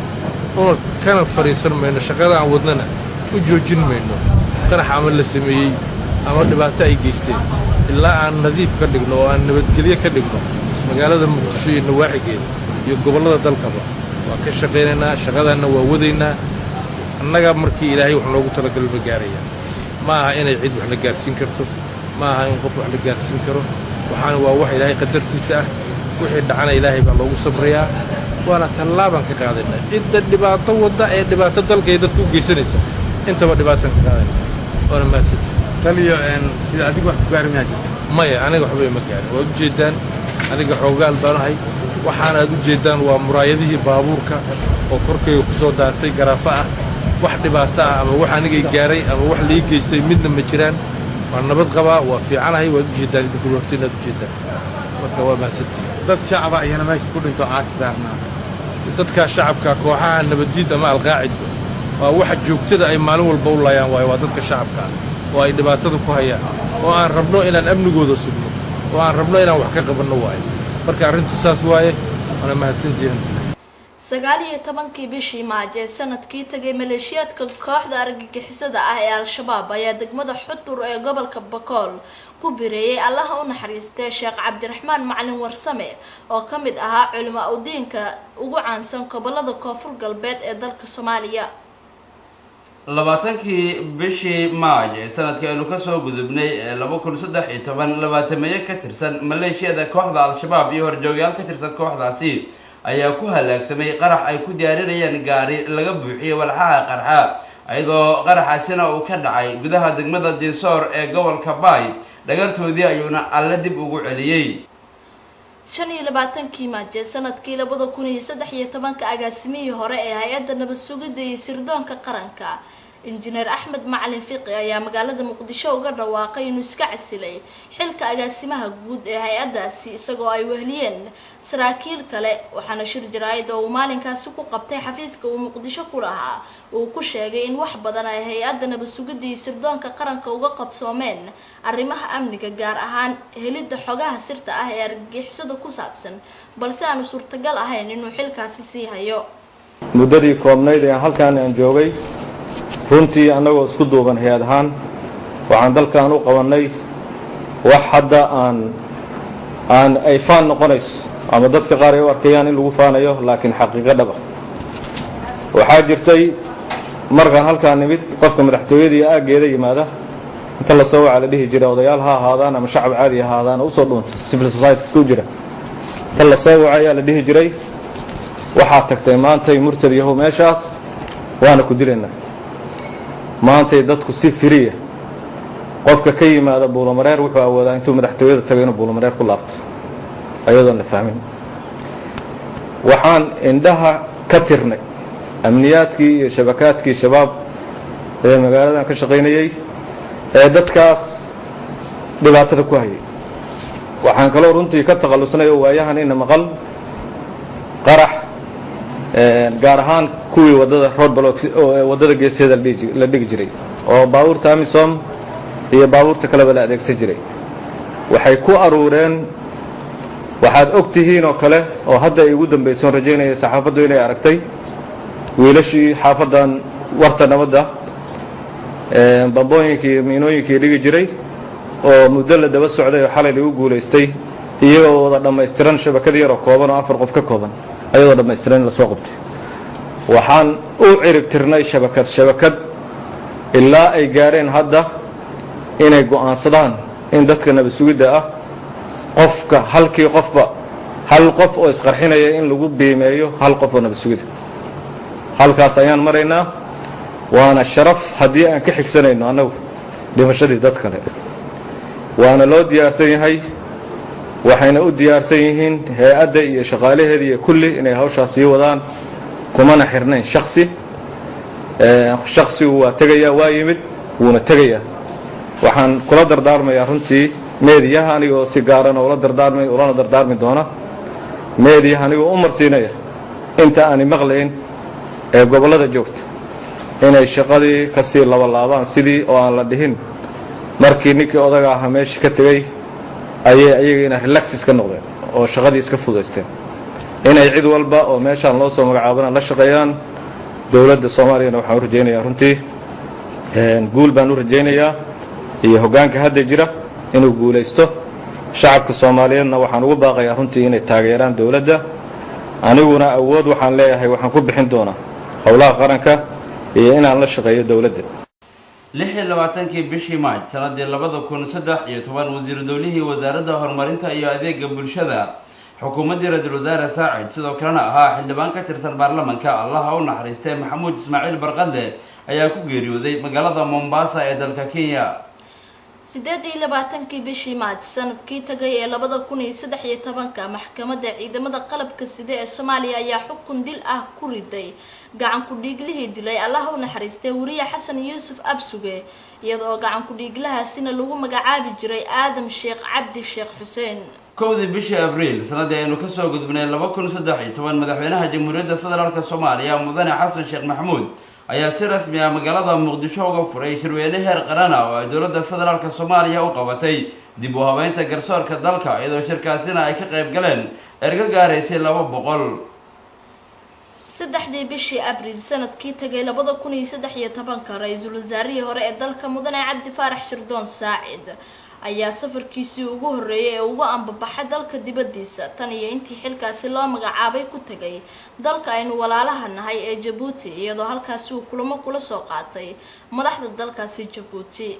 una kana fadhiisan mayno shaqada aan wadnana u joojin mayno qarax ama la sameeyey ama dhibaato ay geysteen ilaa aan nadiif ka dhigno oo aan nabadgelyo ka dhigno magaalada muqdisho iyo nawaaxigeeda iyo gobollada dalkaba waa ka shaqaynaynaa shaqadaanna waa wadaynaa annaga markii ilaahay wax noogu talagal ma gaaraya ma aha inay cid wax la gaarsiin karto ma aha in qof wax la gaarsiin karo waxaana waa wax ilaahay qadartiisa ah wixii dhacana ilaahay baa loogu sabrayaa waana tallaabaan ka qaadaynaa cidda dhibaato wadda ee dhibaato dalka ay dadku u geysanaysa intaba dhibaataan ka qaadayna waana mahadsanti taliyo sida adigu wax ku gaari mayaa jirta maya aniga waxba ima gaarin waad u jeeddaan aniga xoogaal baanahay waxaana aad u jeeddaan waa muraayadihii baabuurka oo korkayga ku soo daartay garaafa ah wax dhibaato ah ama wax anigay gaaray ama wax lii geystay midna ma jiraan waa nabad qabaa waa fiicanahay waad u jeeddaan idinka horta inaad u jeeddaan marka waa mahadsantii dad shacaba ayana meesha ku dhinto caagsi saarnaa dadka shacabka kooxaha nabaddiid ama alqaacida waa waxa joogtada ay maalin walba u laayaan waayo waa dadka shacabka oo ay dhibaatada ku hayaan oo aan rabno inaan amnigooda sugno oo aan rabno inaan wax ka qabanno waayo marka arrintu saas waaye waana mahadsantihiin 19 bishii Maajo ee sanadkii tagay maleeshiyaadka kooxda argagixisada ah ee al-shabaab ayaa degmada Xudur ee gobolka Bakool ku bireeyay Allaha u naxariistay Sheekh Cabdiraxmaan Macalin Warsame oo kamid ahaa culimo u diinka ugu caansan gobolada Koonfur Galbeed ee dalka Soomaaliya 20 bishii Maajo ee sanadkii aynu ka soo gudubnay 2013 ka tirsan maleeshiyada kooxda al-shabaab iyo horjoogayaal ka tirsan kooxdaasi ayaa ku halaagsamay qarax ay ku diyaarinayeen gaari laga buuxiyay walxaha qarxa ayadoo qaraxaasina uu ka dhacay gudaha degmada Dinsoor ee gobolka Baay dhagartoodii ayuuna alle dib ugu celiyay 25 Maajo sanadkii 2013 agaasimihii hore ee hay'adda nabad sugidda iyo sirdoonka qaranka injineer Axmed Macalin Fiqi ayaa magaalada Muqdisho uga dhawaaqay inuu iska casilay xilka agaasimaha guud ee hay'addaasi isagoo ay wehliyeen saraakiil kale waxaana shir jaraa'id oo maalinkaasi ku qabtay xafiiska uu Muqdisho ku lahaa uu ku sheegay in wax badan ay hay'adda nabad sugidda iyo sirdoonka qaranka uga qabsoomeen arrimaha amniga gaar ahaan helidda xogaha sirta ah ee argagixisada ku saabsan balse aanu suurtagal ahayn inuu xilkaasi sii hayo muddadii koobnayd ee halkaan aan joogay runtii annagoo isku duuban hay-ad ahaan waxaan dalkan u qabannay wax hadda aan ay faan noqonayso ama dadka qaar ay u arkayaan in lagu faanayo laakiin xaqiiqo dhaba waxaa jirtay markaan halkaan nimid qofka madaxtooyada iyo aaggeeda yimaada inta la soo waca la dhihi jiray odayaal ha ahaadaan ama shacab caadi ahaadaan usoo dhuuntay civil society ku jira inta la soo waca ayaa la dhihi jiray waxaad tagtay maantay murtad yahow meeshaas waana ku dilaynaa maantay dadku si firiya qofka ka yimaada buulamareer wuxuu awoodaa intuu madaxtooyada tago inuu buulamareer ku laabto ayadoon la fahmin waxaan indhaha ka tirnay amniyaadkii iyo shabakaadkii shabaab ee magaaladan ka shaqaynayay ee dadkaas dhibaatada ku hayay waxaan kaloo runtii ka takhallusnay oo waayahan ina maqal qarax gaar ahaan kuwii wadada roadblock oo wadada geeseeda la dhigi jiray oo baabuurta amisom iyo baabuurta kaleba la adeegsan jiray waxay ku aruureen waxaad og tihiin oo kale oo hadda ay ugu dambaysoon rajaynaya saxaafaddu inay aragtay wiilashii xaafadan warta nabadda bambooyinkii iyo miinooyinkii dhigi jiray oo muddo la daba socday oo xalay lagu guulaystay iyagoo wada dhammaystiran shabakad yaroo kooban oo 4 qof ka kooban ayadoo dhammaystiran la soo qabtay waxaan u cirib tirnay shabakad ilaa ay gaareen hadda inay go'aansadaan in dadka nabad sugidda ah qofka halkii qofba hal qof oo isqarxinaya in lagu biimeeyo hal qof oo nabad sugidda halkaas ayaan maraynaa waana sharaf haddii aan ka xigsanayno annagu dhimashadii dad kale waana loo diyaarsan yahay waxayna u diyaarsan yihiin hay-adda iyo shaqaalaheeda iyo kulli inay hawshaas sii wadaan kumana xirnayn shaksigu waa tegayaa waa yimid wuuna tegayaa waxaan kula dardaarmayaa runtii meediyaha anigoo si gaaran ulana dardaarmi doona meediyaha anigoo u marsiinaya inta aani maqlayn ee gobollada joogta inay shaqadii ka sii labalaabaan sidii oo aan la dhihin markii ninkii odaga ahaa meesha ka tegey ayay ayagina relaxis ka noqdeen oo shaqadii iska fudaysteen inay cid walba oo meeshaan loo soo magacaabana la shaqeeyaan dowladda soomaaliyana waxaan u rajaynayaa runtii guul baan u rajaynayaa iyo hoggaanka hadda jira inuu guulaysto shacabka soomaaliyeedna waxaan ugu baaqayaa runtii inay taageeraan dowladda aniguna awood waxaan leeyahay waxaan ku bixin doonaa howlaha qaranka iyo inaan la shaqeeyo dowladda 26 bishii Maaj sanadii 2013 wasiir dowlihii wasaaradda horumarinta iyo adeega bulshada xukuumadda ra'iisul wasaare Saacid sidoo kalena ahaa xildhibaan ka tirsan baarlamaanka Allah ha u naxariistay Maxamuud Ismaaciil Barqadle ayaa ku geeriyooday magaalada Mombasa ee dalka Kenya 28 bishii Maaj sanadkii tagay ee 2013 maxkamadda ciidamada qalabka sida ee Soomaaliya ayaa xukun dil ah ku riday gacan ku dhiiglihii dilay Allah u naxariistay wariye Xasan Yuusuf Absuge iyadoo gacan ku dhiiglahaasina lagu magacaabi jiray Aadam Sheekh Cabdi Sheekh Xuseen kowdii bishii Abriil sanadii aynu ka soo gudbinay 2013 madaxweynaha Jamhuuriyadda Federaalka Soomaaliya Mudane Xasan Sheekh Maxamuud ayaa si rasmi ah magaalada Muqdisho uga furay shirweyne heer qaran ah oo ay dowladda federaalka Soomaaliya u qabatay dib u habeynta garsoorka dalka iyadoo shirkaasina ay ka qayb galeen erga gaaraysay 200 saddexdii bishii Abriil sanadkii tagay 2013 ra'iisul wasaarihii hore ee dalka Mudane Cabdi Faarax Shirdoon Saacid ayaa safarkiisii ugu horeeyay ee ugu ambabaxay dalka dibadiisa tan iyo intii xilkaasi loo magacaabay ku tagay dalka aynu walaalaha nahay ee Djibouti iyadoo halkaas uu kulamo kula soo qaatay madaxda dalkaasi Djibouti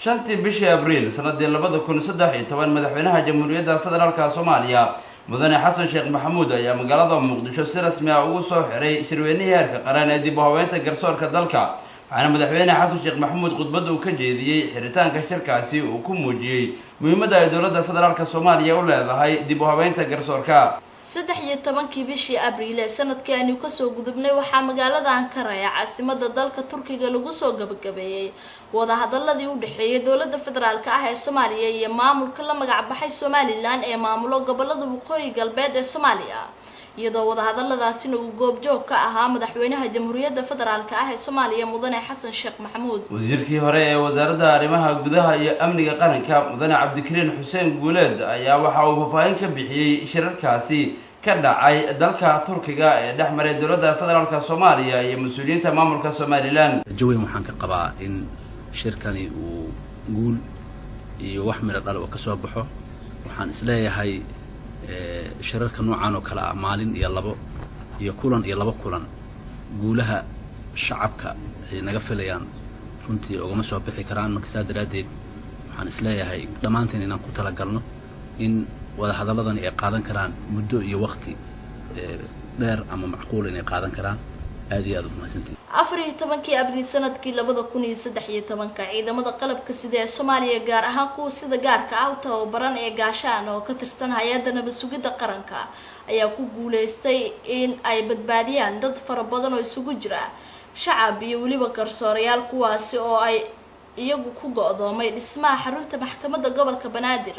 5 bishii Abriil sanadii 2013 madaxweynaha Jamhuuriyadda Federaalka Soomaaliya Mudane Xasan Sheekh Maxamuud ayaa magaalada Muqdisho si rasmi ah ugu soo xiray shirweynihii heerka qaran ee dib u habeynta garsoorka dalka waxaana madaxweyne Xasan Sheekh Maxamuud khudbad uu ka jeediyay xiritaanka shirkaasi uu ku muujiyay muhiimadda ay dowladda federaalka Soomaaliya u leedahay dib u habeynta garsoorka 13 bishii Abriil ee sanadkii aynu ka soo gudubnay waxaa magaalada Ankara ee caasimadda dalka Turkiga lagu soo gabagabeeyay wada hadalladii u dhaxeeyay dowladda federaalka ah ee Soomaaliya iyo maamulka la magac baxay Somaliland ee maamulo gobolada waqooyi galbeed ee Soomaaliya iyadoo wada hadalladaasina uu goobjoog ka ahaa madaxweynaha Jamhuuriyadda Federaalka ah ee Soomaaliya Mudane Xasan Sheekh Maxamuud wasiirkii hore ee wasaaradda arrimaha gudaha iyo amniga qaranka Mudane Cabdikariin Xuseen Guuleed ayaa waxa uu faahfaahin ka bixiyay shirarkaasi ka dhacay dalka Turkiga ee dhexmaray dowladda federaalka Soomaaliya iyo mas'uuliyiinta maamulka Somaliland jawiga waxaan ka qabaa in shirkani uu guul iyo wax miro dhal oo ka soo baxo waxaan isleeyahay shirarka noocan oo kala maalin iyo labo iyo kulan iyo labo kulan guulaha shacabka ay naga filayaan runtii ugama soo bixi karaan marka saadaradeed waxaan isleeyahay dhamaanteen inaan ku tala galno in wada hadaladani ay qaadan karaan muddo iyo waqti dheer ama macquul inay qaadan karaan aad iyo aad u mahadsantiin 14 Abriil sanadkii 2013 ciidamada qalabka sida ee Soomaaliya gaar ahaan kuwa sida gaarka ah u tababaran ee gaashaan oo ka tirsan hay'adda nabad sugidda qaranka ayaa ku guuleystay in ay badbaadiyaan dad fara badan oo isugu jira shacab iyo waliba garsoorayaal kuwaasi oo ay iyagu ku go'doomay dhismaha xarunta maxkamadda gobolka Banaadir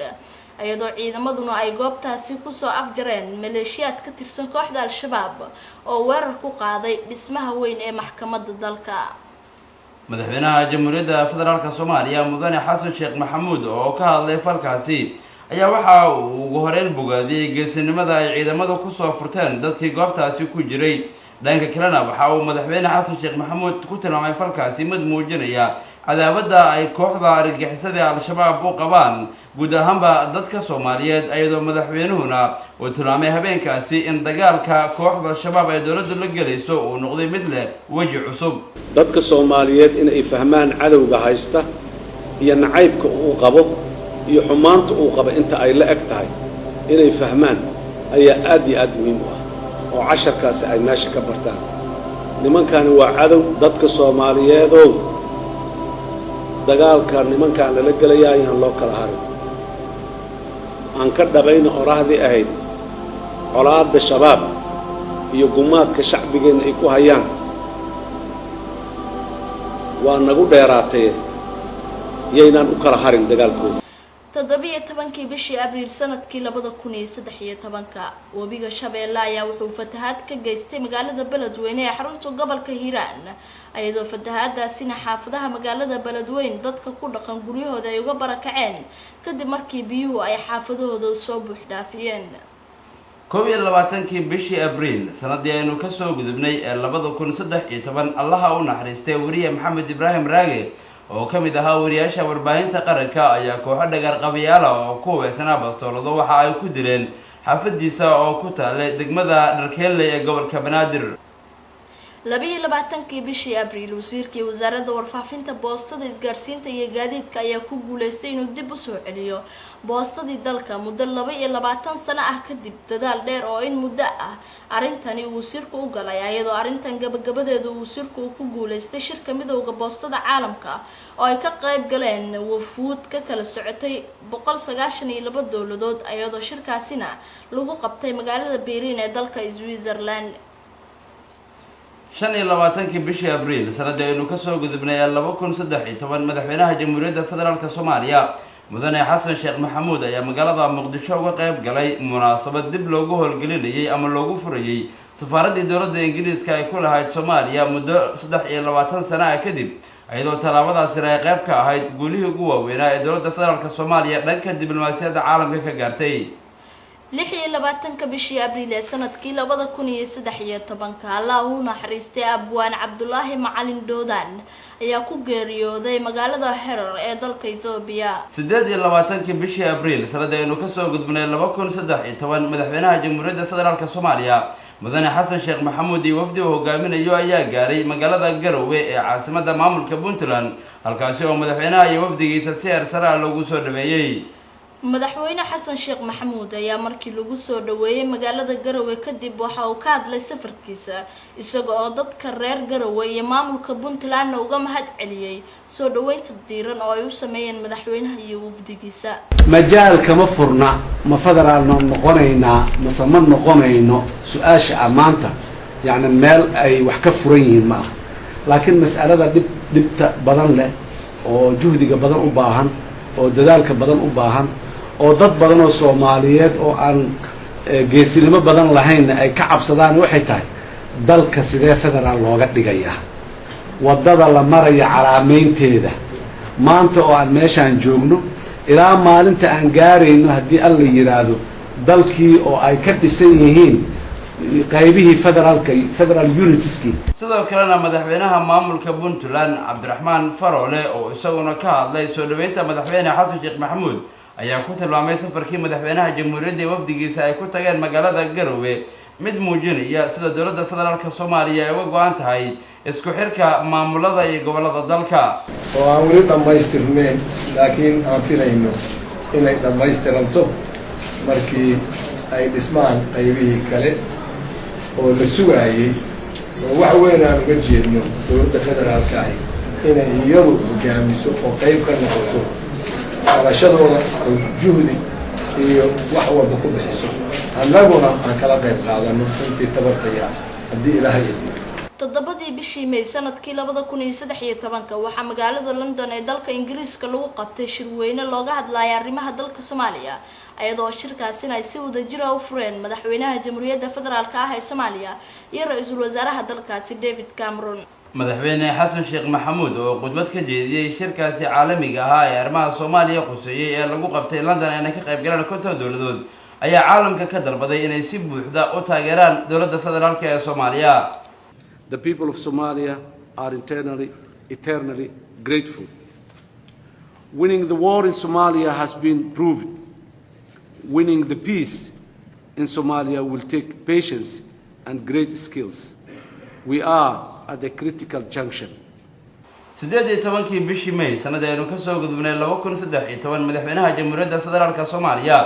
iyadoo ciidamaduna ay goobtaasi ku soo afjareen maleeshiyaad ka tirsan kooxda Al-Shabaab oo weerar ku qaaday dhismaha weyn ee maxkamadda dalka madaxweynaha jamhuuriyadda federaalka soomaaliya mudane xasan sheekh maxamuud oo ka hadlay falkaasi ayaa waxa uu ugu horeyn bogaadiyey geesinimada ay ciidamada kusoo furteen dadkii goobtaasi ku jiray. dhanka kalena waxa uu madaxweyne xasan sheekh maxamuud ku tilmaamay falkaasi mid muujinaya cadaawada ay kooxda argagixisada al-shabaab u qabaan guud ahaanba dadka Soomaaliyeed iyadoo madaxweynuhuna uu tilmaamay habeenkaasi in dagaalka kooxda shabaab ay dowladdu la galayso uu noqday mid leh waji cusub. dadka Soomaaliyeed in ay fahmaan cadawga haysta iyo nacaybka uu qabo iyo xumaanta uu qabo inta ay la eg tahay inay fahmaan ayaa aad iyo aad muhiim u ah oo casharkaasi ay meesha ka bartaan. nimankani waa cadow dadka Soomaaliyeed oo dagaalka nimankan lala galayaa in loo kala harin aan ka dhabayna orahdii ahayd colaadda shabaab iyo gumaadka shacbigeena ay ku hayaan waa nagu dheeraatay yaynaan u kala harin dagaalkooda. 17 bishii Abriil sanadkii 2013 wabiga Shabeelle ayaa wuxuu fatahaad ka geystay magaalada Beledweyne ee xarunta gobolka Hiiraan ayadoo fatahaadaasina xaafadaha magaalada Beledweyne dadka ku dhaqan guryahooda ay uga barakaceen kadib markii biyuhu ay xaafadahooda soo buux dhaafiyeen. 22 bishii Abriil sanadii aynu ka soo gudubnay ee 2013 Allaha u naxariistay wariye Maxamed Ibraahim Raage oo kamid ahaa wariyaasha warbaahinta qaranka ayaa kooxo dhagar qabiyaala oo ku weesnaa bastoolado waxa ay ku dileen xaafadiisa oo ku taalay degmada Dharkeelle ee gobolka Banaadir. 22 bishii Abriil wasiirkii wasaaradda warfaafinta boostada isgaarsiinta iyo gaadiidka ayaa ku guuleystay inuu dib u soo celiyo boostadii dalka muddo 22 sano ah kadib dadaal dheer oo in muddo ah arintani uu wasiirku u galay ayadoo arintan gabagabadeedu uu wasiirku ku guuleystay shirka midowga boostada caalamka oo ay ka qayb galeen wafuud ka kala socotay 192 dawladood ayadoo shirkaasina lagu qabtay magaalada Berlin ee dalka Switzerland. 25 bishii Abriil sanadii aynu ka soo gudubnay 2013 madaxweynaha jamhuuriyadda federaalka Soomaaliya mudane xasan sheekh maxamuud ayaa magaalada Muqdisho uga qayb galay munaasabad dib loogu howlgelinayay ama loogu furayay safaaradii dowladda Ingiriiska ay ku lahayd Soomaaliya muddo 23 sano kadib ayadoo talaabadaasi ay qayb ka ahayd guulihii ugu waaweynaa ee dowladda federaalka Soomaaliya dhanka diblomaasiyadda caalamka ka gaartay. 26 bishii Abriil ee sanadkii 2013 Allah uu naxariistay Abwaan Cabdullaahi Macalin Doodaan ayaa ku geeriyooday magaalada Herar ee dalka Itoobiya. 28 bishii Abriil sanadii aynu ka soo gudubnay 2013 madaxweynaha jamhuuriyadda federaalka Soomaaliya mudane xasan sheekh maxamuud iyo wafdi uu hogaaminayo ayaa gaaray magaalada Garowe ee caasimadda maamulka Puntland halkaas oo madaxweynaha iyo wafdigiisa si heersare loogu soo dhaweeyay. madaxweyne xasan sheekh maxamuud ayaa markii lagu soo dhaweeyay magaalada Garowe kadib waxa uu ka hadlay safarkiisa isagoo dadka reer Garowe iyo maamulka Puntland uga mahad celiyay soo dhaweynta diiran oo ay u sameeyeen madaxweynaha iyo wafdigiisa. majaalka ma furna ma federaalna noqonayna ma noqonayno su'aasha amaanta yani meel ay wax ka furan yihiin ma laakiin mas'alada dibta badan leh oo juhdiga badan u baahan oo dadaalka badan u baahan oo dad badan oo Soomaaliyeed oo aan geesinimo badan lahayn ay ka cabsadaan waxay tahay dalka sidee federaal looga dhigayaa wadada la maraya calaameynteeda maanta oo aan meeshaan joogno ilaa maalinta aan gaarayno haddii alla yiraahdo dalkii oo ay ka dhisan yihiin qaybihii federal unitieski. sidoo kalena madaxweynaha maamulka Puntland Cabdiraxmaan Faroole oo isaguna ka hadlay soo dhaweynta madaxweyne xasan sheekh maxamuud ayaa ku tilmaamay safarkii madaxweynaha jamhuuriyadda wafdigiisa ay ku tageen magaalada Garowe mid muujinaya sida dowladda federaalka Soomaaliya ay uga go'an tahay isku xirka maamulada iyo gobolada dalka oo aan weli dhamaystirnayn laakiin aan filayno inay dhamaystiranto markii ay dhismaan qaybihii kale oo la sugaayay oo wax weyn aan uga jeedno dowladda federaalka ah inay iyadu hogaamiso oo qayb ka noqoto qabashadooda oo juhdi iyo wax walba ku bixiso annaguna aan kala qayb qaadano intii tabartaya haddii ilaahay idmo. 7 bishii May sanadkii 2013 waxaa magaalada London ee dalka Ingiriiska lagu qabtay shir weyne looga hadlayo arrimaha dalka Soomaaliya ayadoo shirkaasina ay si wadajir ah u fureen madaxweynaha jamhuuriyadda federaalka ah ee Soomaaliya iyo ra'iisul wasaaraha dalkaasi David Cameron. madaxweyne xasan sheekh maxamuud oo khudbad ka jeediyey shirkaasi caalamiga ahaa ee arrimaha Soomaaliya quseeyay ee lagu qabtay London ee ka qayb galeen konton dowladood ayaa caalamka ka dalbaday inay si buuxda u taageeraan dowladda federaalka ee Soomaaliya. The people of Somalia are eternally grateful. Winning the war in Somalia has been proven. Winning the peace in Somalia will take patience and great skills. We are at a critical junction. 18 bishii May sanadaynu ka soo gudubnay 2013 madaxweynaha Jamhuuriyadda Federaalka Soomaaliya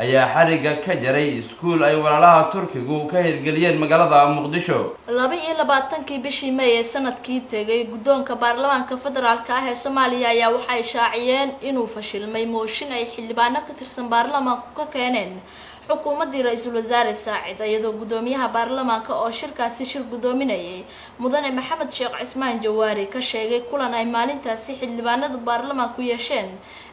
ayaa xariga ka jaray iskuul ay walaalaha Turkigu ka hirgeliyeen magaalada Muqdisho. 22 bishii May ee sanadkii tagay guddoonka baarlamaanka federaalka ah ee Soomaaliya ayaa waxay shaaciyeen inuu fashilmay mooshin ay xildhibaano ka tirsan baarlamaanku ka keeneen xukuumadii ra'iisul wasaare Saacid iyadoo gudoomiyaha baarlamaanka oo shirkaasi shir gudoominayay mudane Maxamed Sheekh Cismaan Jawaari ka sheegay kulan ay maalintaasi xildhibaanada baarlamaanku yeesheen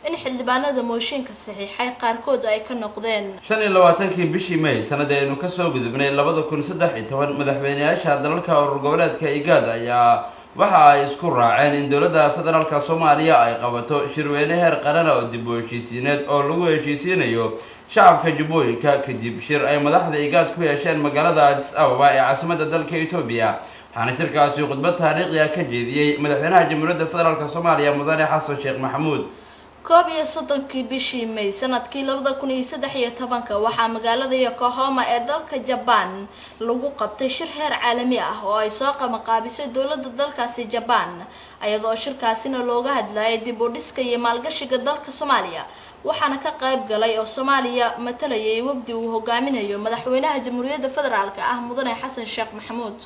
in xildhibaanada mooshinka saxiixay qaarkood ay ka noqdeen. 25 bishii May sanadaynu ka soo gudubnay 2013 madaxweynayaasha dalalka urur goboleedka IGAD ayaa waxa ay isku raaceen in dowladda federaalka Soomaaliya ay qabato shirweyne heer qaran oo dib u heshiisiineed oo lagu heshiisinayo shacabka Jubbooyinka kadib shir ay madaxda IGAD ku yeesheen magaalada Addis Ababa ee caasimadda dalka Itoobiya. waxaana shirkaasi khudbad taariikhi ah ka jeediyay madaxweynaha Jamhuuriyadda Federaalka Soomaaliya mudane Xasan Sheekh Maxamuud. 31 bishii May sanadkii 2013 waxaa magaalada Yokohama ee dalka Japan lagu qabtay shir heer caalami ah oo ay soo qabanqaabisay dowladda dalkaasi Japan ayadoo shirkaasina looga hadlayay dib u dhiska iyo maalgashiga dalka Soomaaliya waxaana ka qayb galay oo Soomaaliya matalayay wafdi uu hogaaminayo madaxweynaha Jamhuuriyadda Federaalka ah mudane Xasan Sheekh Maxamuud.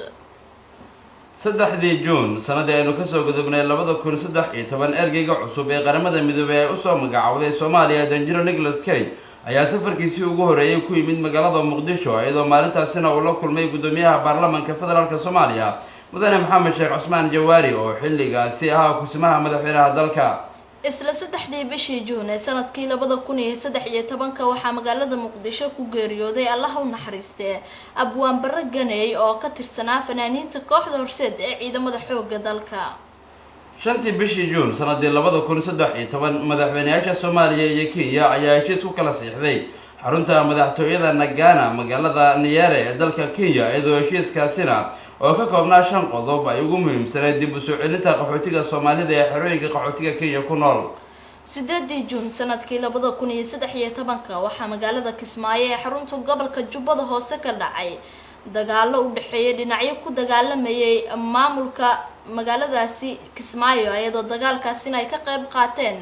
3 Juun sanadaynu ka soo gudubnay 2013 ergeyga cusub ee qaramada midoobay ee u soo magacawday Soomaaliya Danjiro Nicholas Kay ayaa safarkiisii ugu horeeyay ku yimid magaalada Muqdisho iyadoo maalintaasina uu la kulmay gudoomiyaha baarlamaanka federaalka Soomaaliya mudane Maxamed Sheekh Cismaan Jawaari oo xilligaasi ahaa kusimaha madaxweynaha dalka. isla 3 bishii Juun ee sanadkii 2013 waxaa magaalada Muqdisho ku geeriyooday Allah u naxariistee Abwaan Barre Ganey oo ka tirsanaa fanaaniinta kooxda horseed ee ciidamada xoogga dalka. 5 bishii Juun sanadii 2013 madaxweynayaasha Soomaaliya iyo Kenya ayaa heshiis ku kala siixday xarunta madaxtooyada Nagana magaalada Nyeri ee dalka Kenya iyadoo heshiiskaasina oo ka koobnaa 5 qodob ay ugu muhiimsanay dib u soo celinta qaxootiga Soomaalida ee xerooyinka qaxootiga Kenya ku nool. 8 Juun sanadkii 2013 waxaa magaalada Kismaayo ee xarunta gobolka Jubbada Hoose ka dhacay dagaalo u dhaxeeyay dhinacyo ku dagaalamayay maamulka magaaladaasi Kismaayo iyadoo dagaalkaasina ay ka qayb qaateen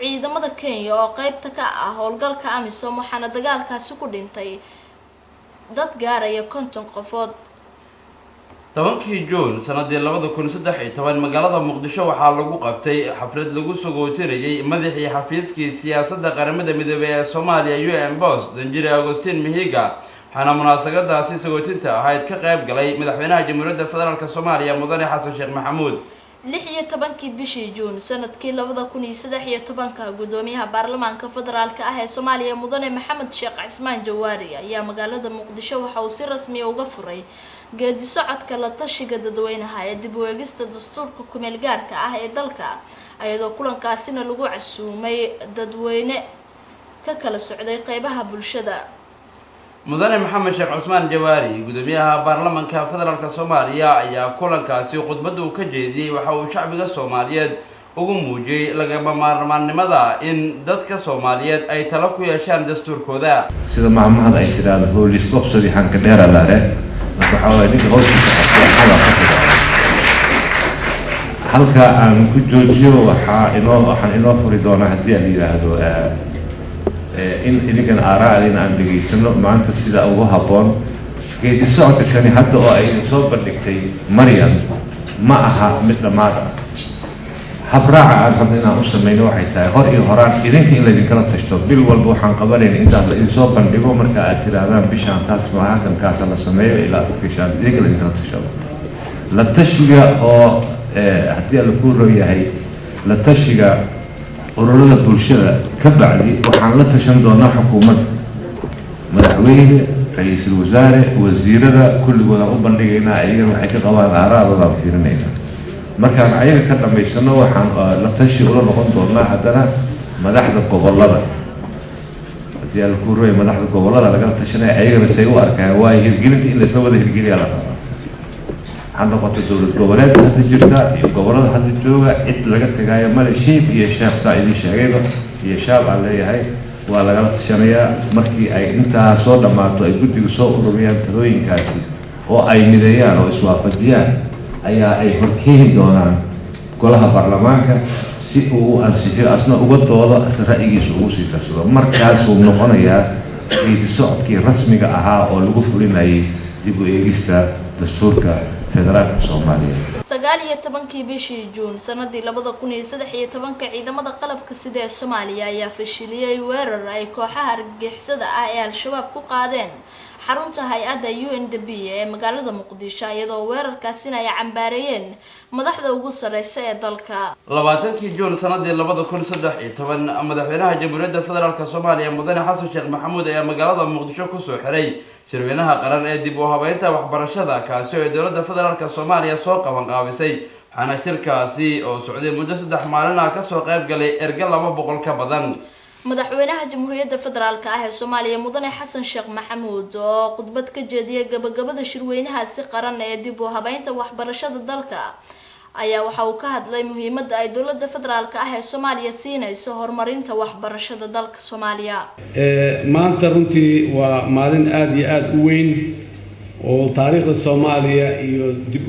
ciidamada Kenya oo qaybta ka ah howlgalka AMISOM waxaana dagaalkaasi ku dhintay dad gaaraya 50 qofood. 10 Juun sanadii 2013 magaalada Muqdisho waxaa lagu qabtay xaflad lagu sagootinayay madaxii xafiiskii siyaasadda qaramada midoobay ee Soomaaliya UN Boss Danjiro Agustin Mihiga waxaana munaasabadaasi sagootinta ahayd ka qayb galay madaxweynaha Jamhuuriyadda Federaalka Soomaaliya mudane Xasan Sheekh Maxamuud. 16 bishii Juun sanadkii 2013 gudoomiyaha baarlamaanka federaalka ah ee Soomaaliya mudane Maxamed Sheekh Cismaan Jawaari ayaa magaalada Muqdisho waxa uu si rasmi ah uga furay geedi socodka la tashiga dadweynaha ee dib u eegista dastuurka kumeel gaarka ah ee dalka ayadoo kulankaasina lagu casuumay dadweyne ka kala socday qaybaha bulshada. mudane Maxamed Sheekh Cismaan Jawaari gudoomiyaha baarlamaanka federaalka Soomaaliya ayaa kulankaasi khudbad uu ka jeediyay waxa uu shacbiga Soomaaliyeed ugu muujiyay lagama maarmaannimada in dadka Soomaaliyeed ay talo ku yeeshaan dastuurkooda sida maamulada ay tiraahdo hoolis qobsadi hanka dheer alaare waxa ay ninka hoostiisa halka aan ku joojiyo waxaan inoo furi doonaa haddii aan yiraahdo in idinkan aaraadina aan dhageysano maanta sida ugu habboon geedi socodka kani hadda oo ay soo bandhigtay Maryam ma aha mid dhammaad ah habraaca aan rabno inaan u samayno waxay tahay hor iyo horaan idinka in laydinkala tashto bil walba waxaan qabanaynaa intaad la idin soo bandhigo marka aad tirahdaan bishaan taas maahan kaas la sameeyo ilaa dadkishaan idinka laydinkala tashto la tashiga oo haddii la ku rooyahay la tashiga ururada bulshada ka bacdi waxaan la tashan doonaa xukuumadda madaxweyne ra'iisul wasaare wasiirada kulligooda u bandhigaynaa ayaga waxay ka qabaan aaraadooda fiirinayna markaan ayaga ka dhammaysano waxaan la tashi ula noqon doonaa haddana madaxda gobollada haddii aan ku ruuy madaxda gobollada lagala tashanaya ayagana say u arkaan waayo hirgelinta in laysla wada hirgeliyaa la rabaa waxaa noqota dowlad goboleed hadda jirta iyo gobollada hadda jooga cid laga tagaayo male shiib iyo sheekh saa idiin sheegayba iyo shaab aan leeyahay waa lagala tashanayaa markii ay intaa soo dhammaato ay guddiga soo ururiyaan talooyinkaasi oo ay mideeyaan oo iswaafajiyaan ayaa ay horkeeni doonaan golaha baarlamaanka si uu u ansixiyo asna uga doodo ra'yigiisa ugu sii darsado markaasuu noqonayaa geedi socodkii rasmiga ahaa oo lagu fulinayay dib u eegista dastuurka federaalka Soomaaliya 19 bishii Juun sanadii 2013 ciidamada qalabka sida ee Soomaaliya ayaa fashiliyay weerar ay kooxaha argagixisada ah ee Al-Shabaab ku qaadeen xarunta hay'adda UNDP ee magaalada Muqdisho iyadoo weerarkaasina ay cambaareeyeen madaxda ugu sareysa ee dalka 20 Juun sanadii 2013 madaxweynaha Jamhuuriyadda Federaalka Soomaaliya Mudane Xasan Sheekh Maxamuud ayaa magaalada Muqdisho ku soo xiray shirweynaha qaran ee dib u habeynta waxbarashada kaasi oo dowladda federaalka Soomaaliya soo qaban qaabisay waxaana shirkaasi oo socday muddo 3 maalin ah ka soo qayb galay erga 200 ka badan madaxweynaha Jamhuuriyadda Federaalka ah ee Soomaaliya Mudane Xasan Sheekh Maxamuud oo khudbad ka jeediyay gabagabada shirweynahaasi qaran ee dib u habeynta waxbarashada dalka ayaa waxa uu ka hadlay muhiimadda ay dowladda federaalka ah ee Soomaaliya siinayso horumarinta waxbarashada dalka Soomaaliya maanta runtii waa maalin aad iyo aad u weyn oo taariikhda Soomaaliya iyo dib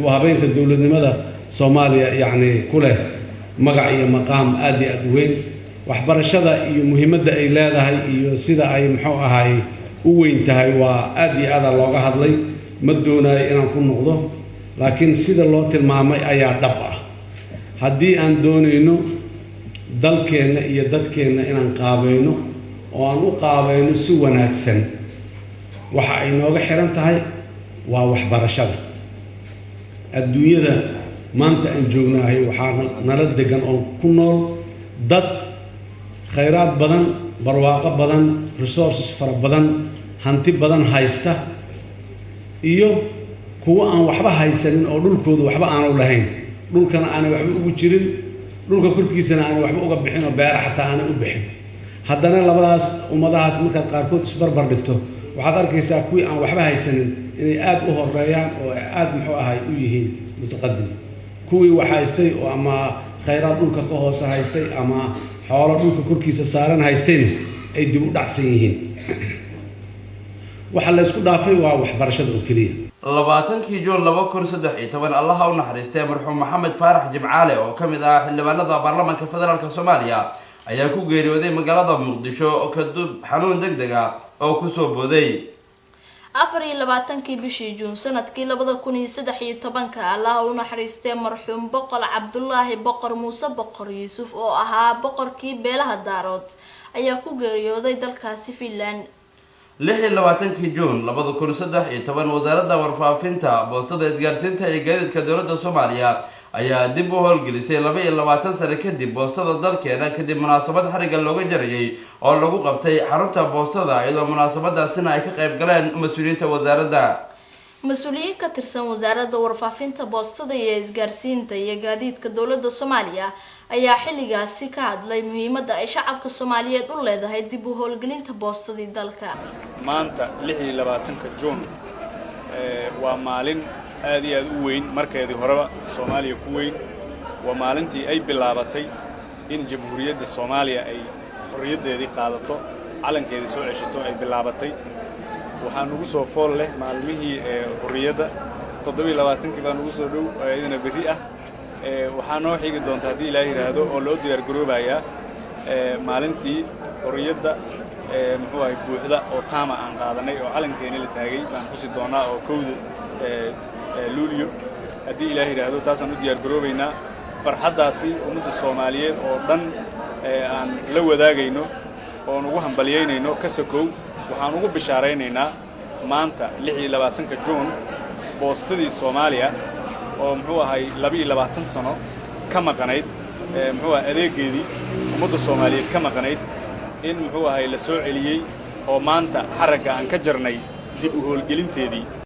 u habeynta dowladnimada Soomaaliya yani ku leh magac iyo maqaam aad iyo aad u weyn waxbarashada iyo muhiimadda ay leedahay iyo sida ay muxuu ahaay u weyn tahay waa aad iyo aad looga hadlay ma doonayo inaan ku noqdo laakiin sida loo tilmaamay ayaa dhab ah haddii aan doonayno dalkeena iyo dadkeena inaan qaabayno oo aan u qaabayno si wanaagsan waxa ay nooga xiran tahay waa waxbarashada adduunyada maanta aan joognahay waxaa nala degan oo ku nool dad khayraad badan barwaaqo badan resources fara badan hanti badan haysta iyo kuwa aan waxba haysanin oo dhulkooda waxba aanu lahayn dhulkana aan waxba ugu jirin dhulka korkiisana aan waxba uga bixin oo beer xataa aan u bixin haddana labadaas ummadahaas marka qaarkood isbarbar dhigto waxaad arkaysaa kuwii aan waxba haysanin inay aad u horeeyaan oo aad muxuu ahay u yihiin mutaqaddim kuwii wax haystay oo ama khayraad dhulka ka hoos haystay ama xoolo dhulka korkiisa saaran haysteen ay dib u dhacsan yihiin waxa la isku dhaafay waa waxbarashada oo kaliya 20 Juun 2013 Allah u naxariistay marxuum Maxamed Faarax Jimcaale oo kamid ah xildhibaanada baarlamaanka federaalka Soomaaliya ayaa ku geeriyooday magaalada Muqdisho oo kadib xanuun degdeg ah oo ku soo booday 24 bishii Juun sanadkii 2013 Allah u naxariistay marxuum Boqor Cabdullaahi Boqor Muuse Boqor Yuusuf oo ahaa boqorkii beelaha Daarood ayaa ku geeriyooday dalkaasi Finland 26 Juun 2013 wasaaradda warfaafinta boostada isgaarsiinta ee gaadiidka dowladda Soomaaliya ayaa dib u howlgelisay 22 sano kadib boostada dalkeena kadib munaasabad xariga looga jarayay oo lagu qabtay xarunta boostada iyadoo munaasabadaasina ay ka qayb galeen mas'uuliyiinta wasaaradda mas'uuliyiin ka tirsan wasaaradda warfaafinta boostada iyo isgaarsiinta iyo gaadiidka dowladda Soomaaliya ayaa xilligaasi ka hadlay muhiimadda ay shacabka Soomaaliyeed u leedahay dib u howlgelinta boostadii dalka maanta 26 Juun waa maalin aad iyo aad u weyn markeedii horeba Soomaaliya ku weyn waa maalintii ay bilaabatay in jamhuuriyadda Soomaaliya ay xorriyaddeedii qaadato calankeedii soo ceshato ay bilaabatay waxaan ugu soo fool leh maalmihii xorriyadda 27 baan ugu soo dhow ayadana berri ah waxaa noo xigi doonta haddii Ilaahay yiraahdo oo loo diyaar garoobayaa maalintii xorriyadda muxuu ahay buuxda oo taama aan qaadanay oo calankeena la taagay baan xusi doonaa oo kowda luulyo haddii Ilaahay yiraahdo taasaan u diyaar garoobaynaa farxaddaasi ummadda Soomaaliyeed oo dhan aan la wadaagayno oo ugu hambalyeynayno ka sokow waxaan ugu bishaaraynaynaa maanta 26 Juun boostadii Soomaaliya oo muxuu ahay 22 sano ka maqanayd muxuu ahay adeegeedii ummadda Soomaaliyeed ka maqanayd in muxuu ahay la soo celiyay oo maanta xaragga aan ka jarnay dib u howlgelinteedii